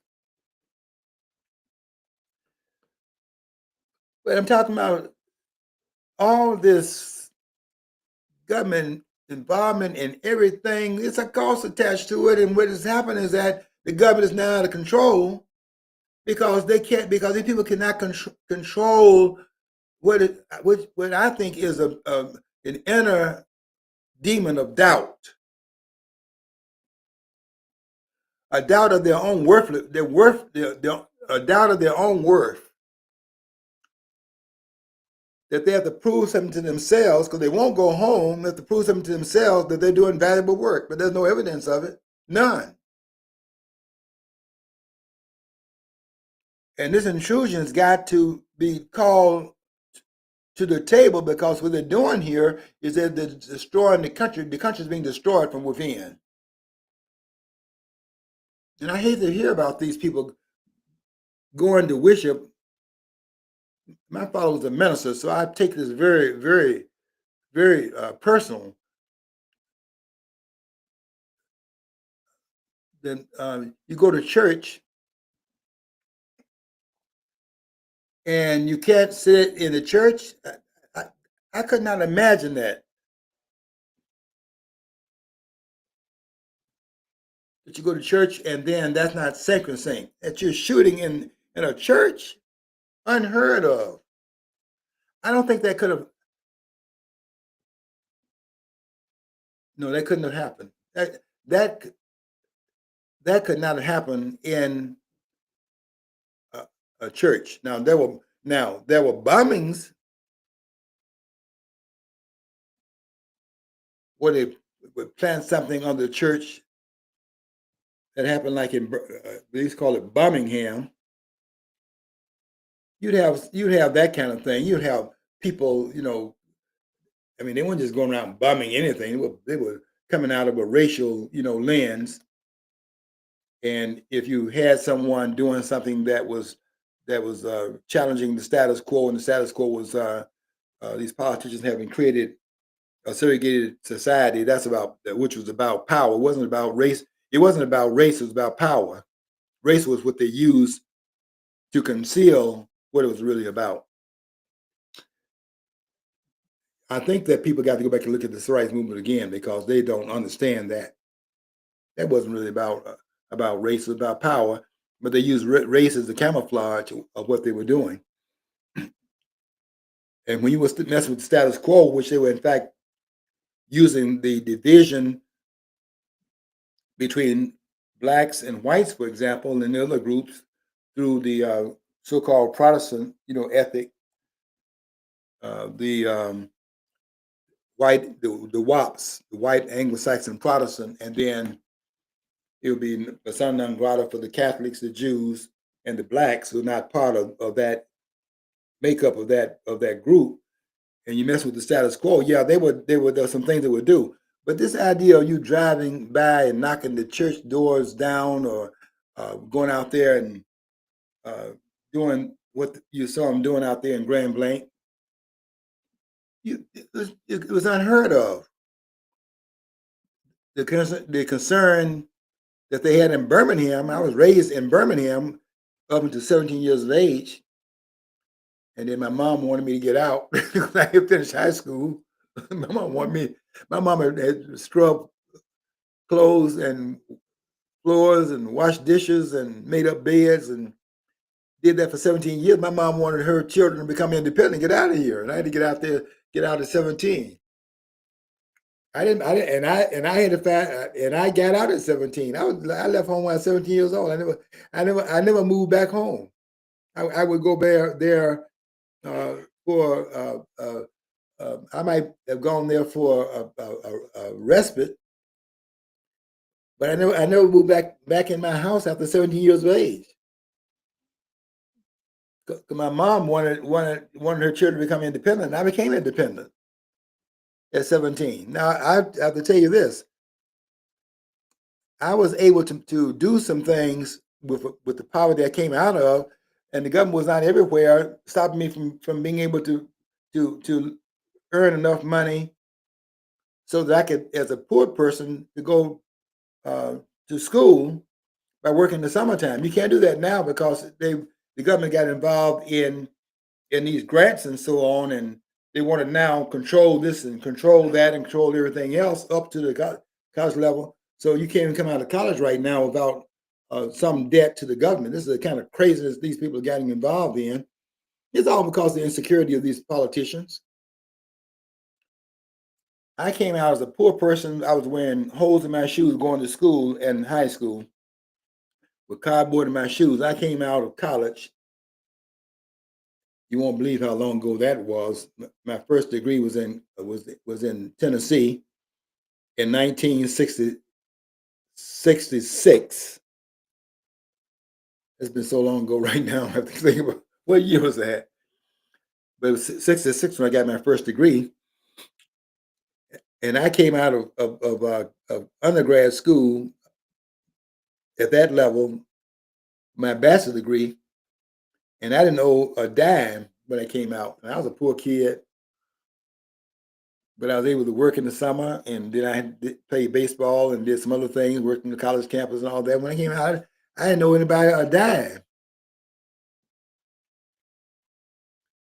But I'm talking about all this government involvement in everything. It's a cost attached to it. And what has happened is that the government is now out of control because they can't, because these people cannot control what I think is an inner demon of doubt. A doubt of their own worth, a doubt of their own worth. That they have to prove something to themselves because they won't go home. They have to prove something to themselves that they're doing valuable work, but there's no evidence of it, none. And this intrusion has got to be called to the table because what they're doing here is that they're destroying the country. The country is being destroyed from within. And I hate to hear about these people going to worship. My father was a minister, so I take this very, very, very personal. Then you go to church and you can't sit in the church. I could not imagine that. That you go to church and then that's not sacrosanct. That you're shooting in a church, unheard of. I don't think that could have. No, that couldn't have happened. That could not have happened in a church. Now there were bombings where they would plant something on the church that happened, like in they used to call it Birmingham. You'd have that kind of thing. You'd have people, I mean, they weren't just going around bombing anything. They were coming out of a racial, lens. And if you had someone doing something that was challenging the status quo, and the status quo was these politicians having created a segregated society, which was about power. It wasn't about race. It wasn't about race. It was about power. Race was what they used to conceal what it was really about. I think that people got to go back and look at the civil rights movement again because they don't understand that. That wasn't really about race, it was about power, but they used race as a camouflage of what they were doing. And when you was messing with the status quo, which they were in fact using the division between blacks and whites, for example, and the other groups through the so-called Protestant, ethic, the white, the WAPs, the white Anglo-Saxon Protestant, and then it would be persona non grata for the Catholics, the Jews, and the blacks who are not part of that makeup of that group. And you mess with the status quo, yeah, there's some things they would do. But this idea of you driving by and knocking the church doors down, or going out there and doing what you saw them doing out there in Grand Blanc, it was unheard of. The concern that they had in Birmingham. I was raised in Birmingham up until 17 years of age. And then my mom wanted me to get out when I had finished high school. My mom had scrubbed clothes and floors and washed dishes and made up beds and did that for 17 years. My mom wanted her children to become independent, get out of here. And I had to get out there, get out at 17. I had to find, and I got out at 17. I left home when I was 17 years old. I never moved back home. I would go there for I might have gone there for a respite, but I never moved back in my house after 17 years of age. 'Cause my mom wanted her children to become independent, and I became independent at 17. Now I have to tell you this: I was able to do some things with the poverty I came out of, and the government was not everywhere stopping me from being able to earn enough money so that I could, as a poor person, to go to school by working in the summertime. You can't do that now because the government got involved in these grants and so on, and they want to now control this and control that and control everything else up to the college level. So you can't even come out of college right now without some debt to the government. This is the kind of craziness these people are getting involved in. It's all because of the insecurity of these politicians. I came out as a poor person. I was wearing holes in my shoes going to school and high school with cardboard in my shoes. I came out of college. You won't believe how long ago that was. My first degree was in Tennessee in 1966. It's been so long ago right now. I have to think about what year was that. But it was 66 when I got my first degree. And I came out of undergrad school at that level, my bachelor's degree, and I didn't owe a dime when I came out. And I was a poor kid, but I was able to work in the summer, and then I had to play baseball and did some other things, worked in the college campus and all that. When I came out, I didn't owe anybody a dime.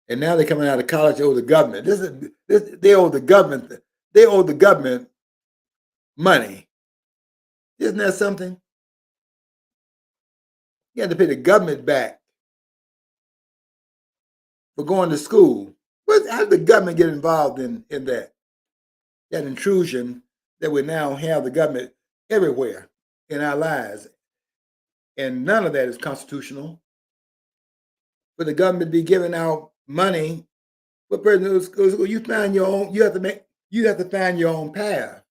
And now they're coming out of college, they owe the government. They owe the government. They owe the government money. Isn't that something? You have to pay the government back for going to school. How did the government get involved in that? That intrusion that we now have the government everywhere in our lives. And none of that is constitutional. For the government to be giving out money, what person goes, you find your own, you have to find your own path.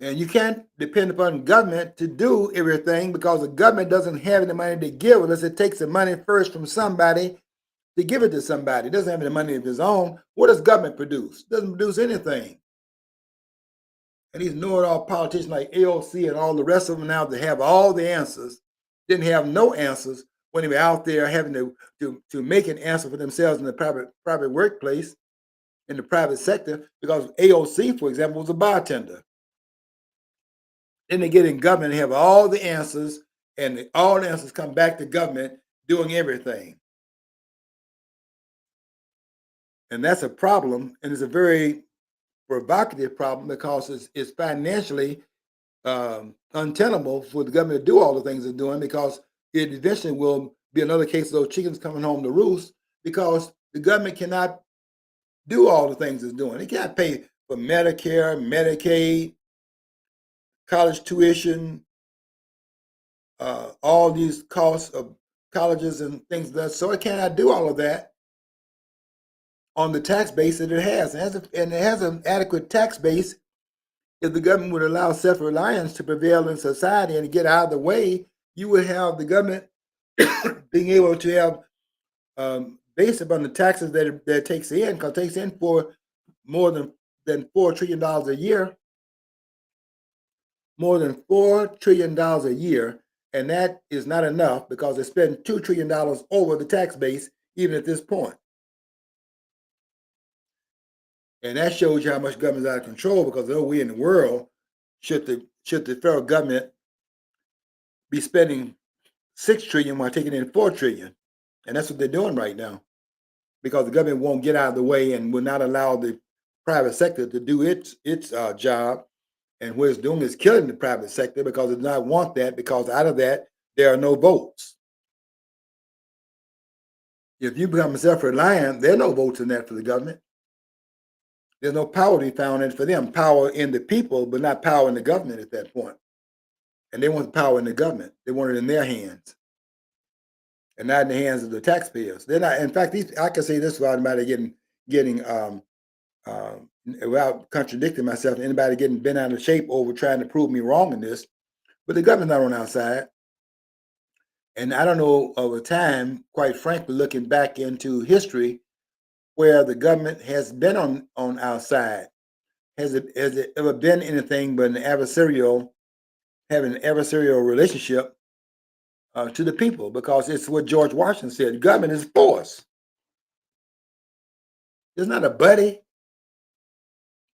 And you can't depend upon government to do everything because the government doesn't have any money to give unless it takes the money first from somebody to give it to somebody. It doesn't have any money of its own. What does government produce? It doesn't produce anything. And these know-it-all politicians like AOC and all the rest of them now that have all the answers didn't have no answers when they were out there having to make an answer for themselves in the private workplace, in the private sector, because AOC, for example, was a bartender. Then they get in government and have all the answers, and all the answers come back to government doing everything. And that's a problem, and it's a very provocative problem because it's financially untenable for the government to do all the things they're doing, because it eventually will be another case of those chickens coming home to roost, because the government cannot do all the things it's doing. It can't pay for Medicare, Medicaid, college tuition, all these costs of colleges and things like that. So it cannot do all of that on the tax base that it has. And it has an adequate tax base. If the government would allow self-reliance to prevail in society and to get out of the way, you would have the government being able to have, based upon the taxes that it takes in, because it takes in for more than $4 trillion a year, more than $4 trillion a year, and that is not enough because they spend $2 trillion over the tax base even at this point. And that shows you how much government is out of control, because there's no way in the world should the federal government be spending 6 trillion while taking in 4 trillion? And that's what they're doing right now, because the government won't get out of the way and will not allow the private sector to do its job. And what it's doing is killing the private sector, because it does not want that, because out of that there are no votes. If you become self-reliant, there are no votes in that for the government. There's no power to be found in it for them. Power in the people, but not power in the government at that point. And they want the power in the government. They want it in their hands, and not in the hands of the taxpayers. They're not. In fact, I can say this without anybody getting without contradicting myself. Anybody getting bent out of shape over trying to prove me wrong in this, but the government's not on our side. And I don't know of a time, quite frankly, looking back into history, where the government has been on our side. Has it ever been anything but having an adversarial relationship to the people? Because it's what George Washington said: government is force. It's not a buddy.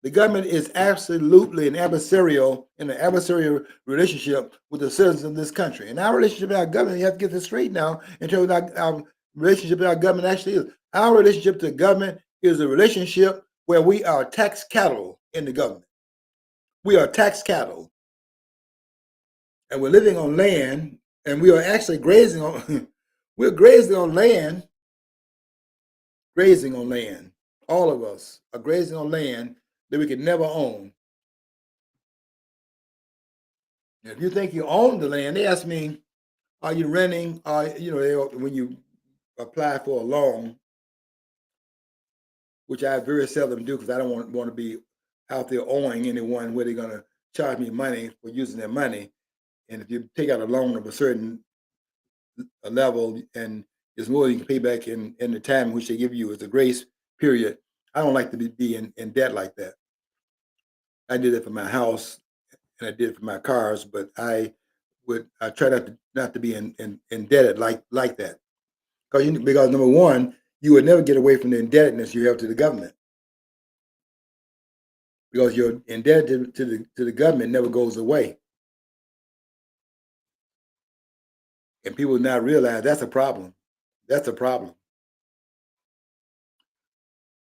The government is absolutely in an adversarial relationship with the citizens of this country. And our relationship with our government, you have to get this straight now in terms of our relationship with our government actually is. Our relationship to the government is a relationship where we are tax cattle in the government. We are tax cattle. And we're living on land, and we are actually grazing on we're grazing on land. Grazing on land. All of us are grazing on land that we could never own. If you think you own the land, they ask me, are you renting? When you apply for a loan, which I very seldom do, because I don't want to be out there owing anyone where they're going to charge me money for using their money. And if you take out a loan of a certain level and it's more than you can pay back in the time in which they give you as a grace period, I don't like to be in debt like that. I did it for my house and I did it for my cars, but I try not to be indebted like that. Because number one, you would never get away from the indebtedness you have to the government. Because your indebted to the government never goes away. And people now realize that's a problem. That's a problem.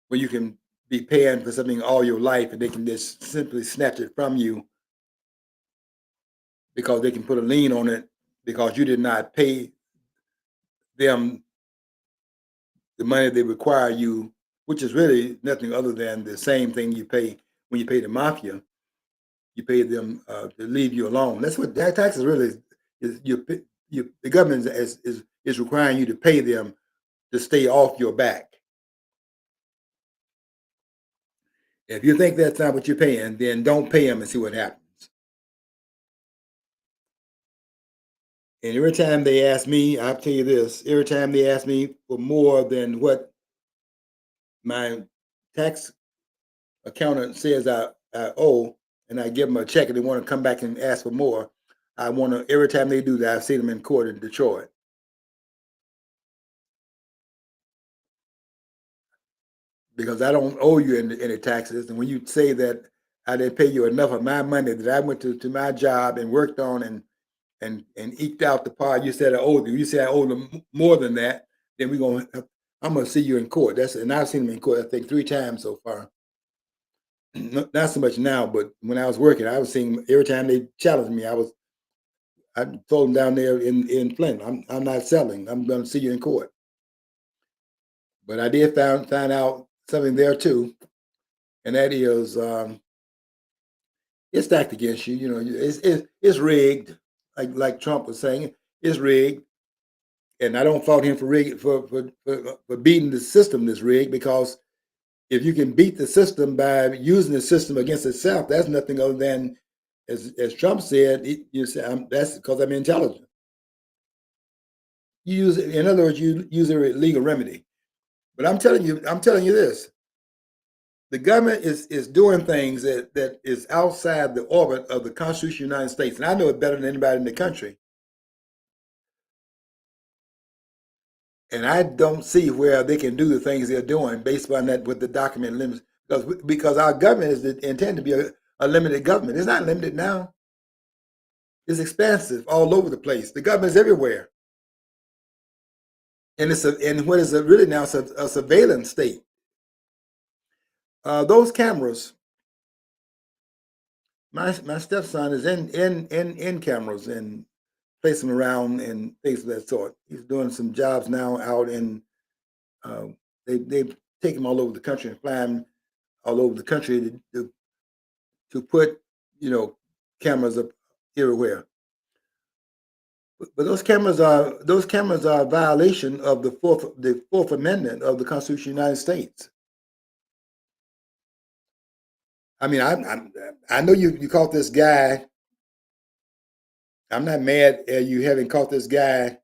When you can be paying for something all your life and they can just simply snatch it from you because they can put a lien on it because you did not pay them the money they require you, which is really nothing other than the same thing you pay when you pay the mafia. You pay them to leave you alone. That's what taxes really is. The government is requiring you to pay them to stay off your back. If you think that's not what you're paying, then don't pay them and see what happens. And every time they ask me, I'll tell you this, every time they ask me for more than what my tax accountant says I owe, and I give them a check and they want to come back and ask for more, every time they do that, I see them in court in Detroit. Because I don't owe you any taxes. And when you say that I didn't pay you enough of my money that I went to my job and worked on and eked out the part you said I owed you. You say I owe them more than that, then I'm gonna see you in court. And I've seen them in court, I think 3 times so far. Not so much now, but when I was working, I was seeing every time they challenged me, I told them down there in Flint, I'm not selling. I'm gonna see you in court. But I did find out something there too, and that is it's stacked against you. You know, it's rigged, like Trump was saying, it's rigged. And I don't fault him for beating the system that's rigged, because if you can beat the system by using the system against itself, that's nothing other than, as Trump said, you say that's because I'm intelligent. In other words, you use a legal remedy. But I'm telling you this: the government is doing things that is outside the orbit of the Constitution of the United States, and I know it better than anybody in the country. And I don't see where they can do the things they're doing based on that with the document limits, because our government is intended to be a limited government. It's not limited now. It's expansive all over the place. The government is everywhere, and what is really now it's a surveillance state. Those cameras. My stepson is in cameras and placing them around and things of that sort. He's doing some jobs now out in. Uh, they take him all over the country and fly him all over the country to put cameras up everywhere. But those cameras are a violation of the Fourth Amendment of the Constitution of the United States. I mean, I know you caught this guy. I'm not mad at you having caught this guy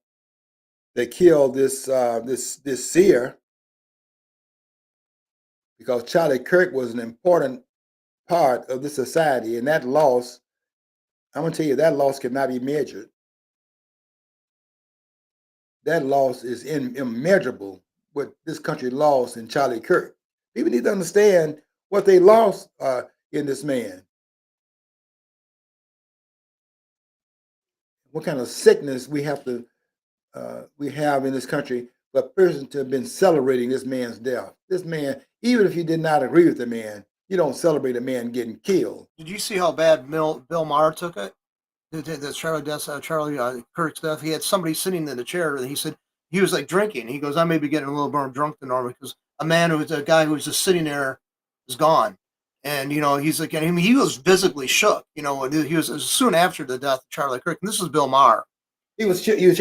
that killed this seer, because Charlie Kirk was an important part of this society, and that loss, I'm gonna tell you, that loss cannot be measured. That loss is immeasurable. What this country lost in Charlie Kirk. People need to understand what they lost in this man. What kind of sickness we have in this country for a person to have been celebrating this man's death. This man, even if you did not agree with the man, you don't celebrate a man getting killed. Did you see how bad Bill Maher took it? The Charlie Kirk's death. He had somebody sitting in the chair, and he said he was like drinking. He goes, "I may be getting a little more drunk than normal because a guy who was just sitting there is gone." And he's like, and he was visibly shook. He was soon after the death of Charlie Kirk, and this was Bill Maher. He was shaking.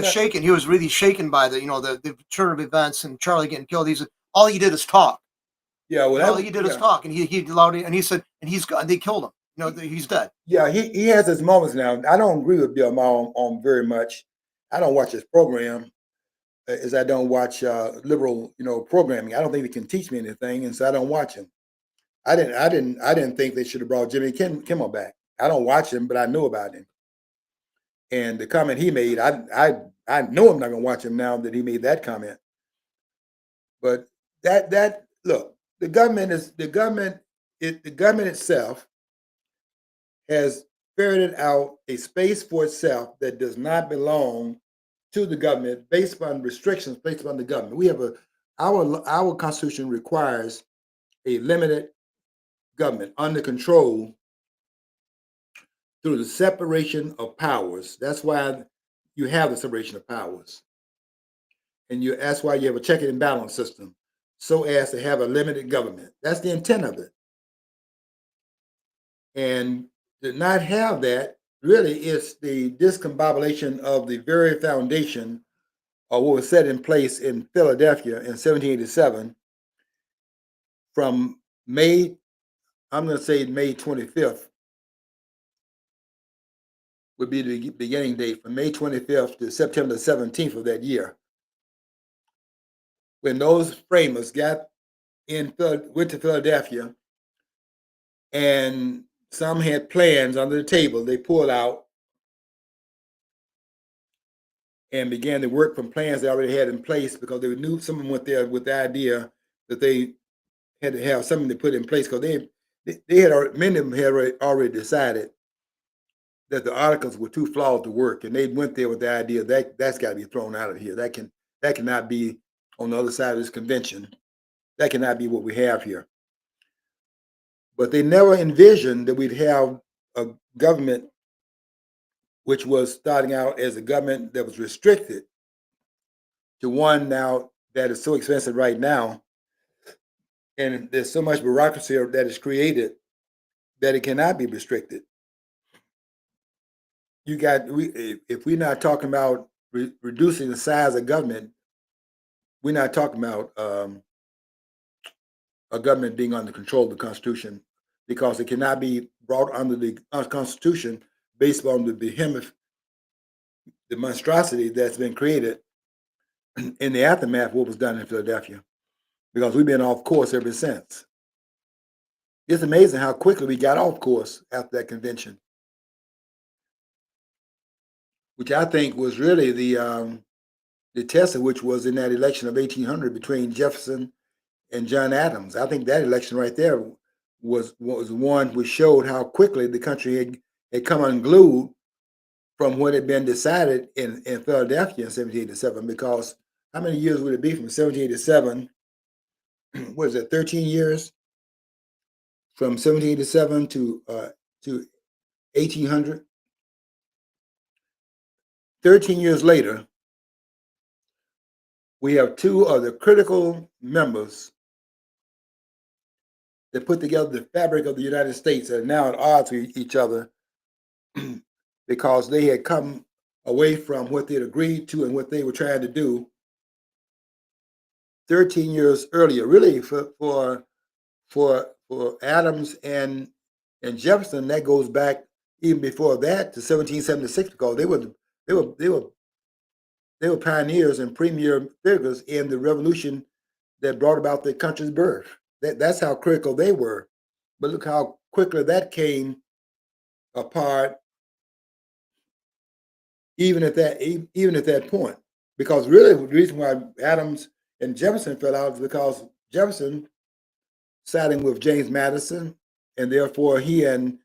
Shaken. He was really shaken by the turn of events and Charlie getting killed. He said all he did is talk. Yeah, well, all he did is talk, and he allowed it, and he said, and he's gone. They killed him. He's dead. Yeah, he has his moments now. I don't agree with Bill Maher on very much. I don't watch his program as I don't watch liberal programming. I don't think he can teach me anything, and so I don't watch him. I didn't think they should have brought Jimmy Kimmel back. I don't watch him, but I know about him. And the comment he made, I know I'm not going to watch him now that he made that comment. But that look, the government itself has ferreted out a space for itself that does not belong to the government based upon restrictions placed upon the government. We have our Constitution requires a limited government under control through the separation of powers. That's why you have the separation of powers. And that's why you have a check and balance system, so as to have a limited government. That's the intent of it. And to not have that really is the discombobulation of the very foundation of what was set in place in Philadelphia in 1787 from May 25th would be the beginning date, from May 25th to September 17th of that year, when those framers went to Philadelphia, and some had plans under the table they pulled out and began to work from plans they already had in place, because they knew someone went there with the idea that they had to have something to put in place, because many of them had already decided that the articles were too flawed to work, and they went there with the idea that's got to be thrown out of here. That cannot be on the other side of this convention. That cannot be what we have here. But they never envisioned that we'd have a government which was starting out as a government that was restricted to one now that is so expensive right now, and there's so much bureaucracy that is created that it cannot be restricted. If we're not talking about reducing the size of government, we're not talking about a government being under control of the Constitution, because it cannot be brought under the Constitution based on the behemoth, the monstrosity that's been created in the aftermath of what was done in Philadelphia, because we've been off course ever since. It's amazing how quickly we got off course after that convention, which I think was really the test of which was in that election of 1800 between Jefferson and John Adams. I think that election right there was one which showed how quickly the country had come unglued from what had been decided in Philadelphia in 1787. Because how many years would it be from 1787? What is it, 13 years? From 1787 to 1800? 13 years later, we have two of the critical members that put together the fabric of the United States that are now at odds with each other because they had come away from what they had agreed to and what they were trying to do 13 years earlier. Really, for Adams and Jefferson, that goes back even before that to 1776, because they were pioneers and premier figures in the revolution that brought about the country's birth. That's how critical they were. But look how quickly that came apart, even at that point. Because really, the reason why Adams and Jefferson fell out is because Jefferson siding with James Madison, and therefore he and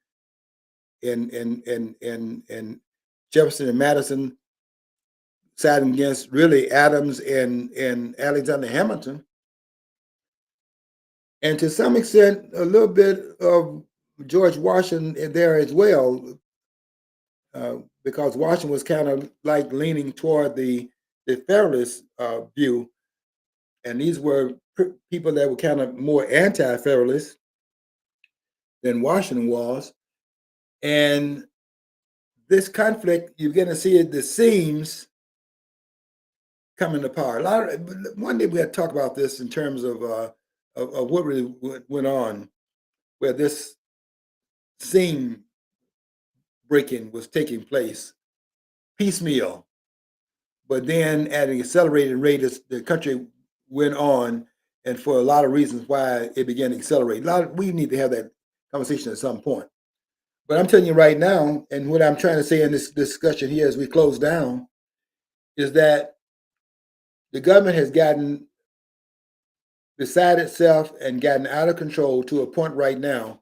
Jefferson and Madison siding against really Adams and Alexander Hamilton, and to some extent a little bit of George Washington in there as well, because Washington was kind of like leaning toward the Federalist view, and these were people that were kind of more anti-Federalist than Washington was. And this conflict, you're going to see the seams coming apart. One day we had to talk about this in terms of what really went on, where this seam breaking was taking place piecemeal, but then at an accelerated rate as the country went on, and for a lot of reasons why it began to accelerate. We need to have that conversation at some point. But I'm telling you right now, and what I'm trying to say in this discussion here as we close down, is that the government has gotten beside itself and gotten out of control to a point right now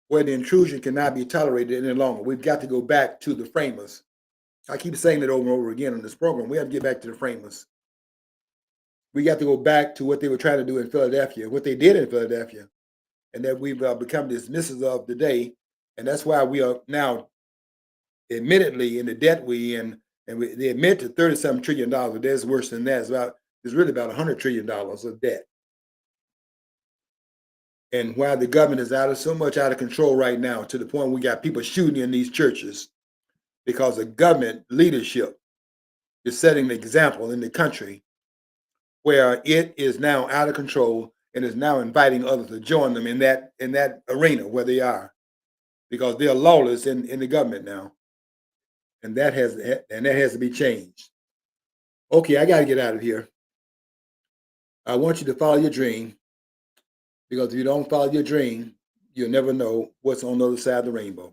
where the intrusion cannot be tolerated any longer. We've got to go back to the framers. I keep saying it over and over again on this program. We have to get back to the framers. We got to go back to what they were trying to do in Philadelphia, what they did in Philadelphia, and that we've become dismissive of today. And that's why we are now admittedly in the debt we in, and they admit to $30-something trillion, but there's worse than that. It's really about $100 trillion of debt. And why the government is so much out of control right now, to the point we got people shooting in these churches, because the government leadership is setting the example in the country where it is now out of control and is now inviting others to join them in that arena where they are, because they're lawless in the government now. And that has to be changed. Okay, I got to get out of here. I want you to follow your dream, because if you don't follow your dream, you'll never know what's on the other side of the rainbow.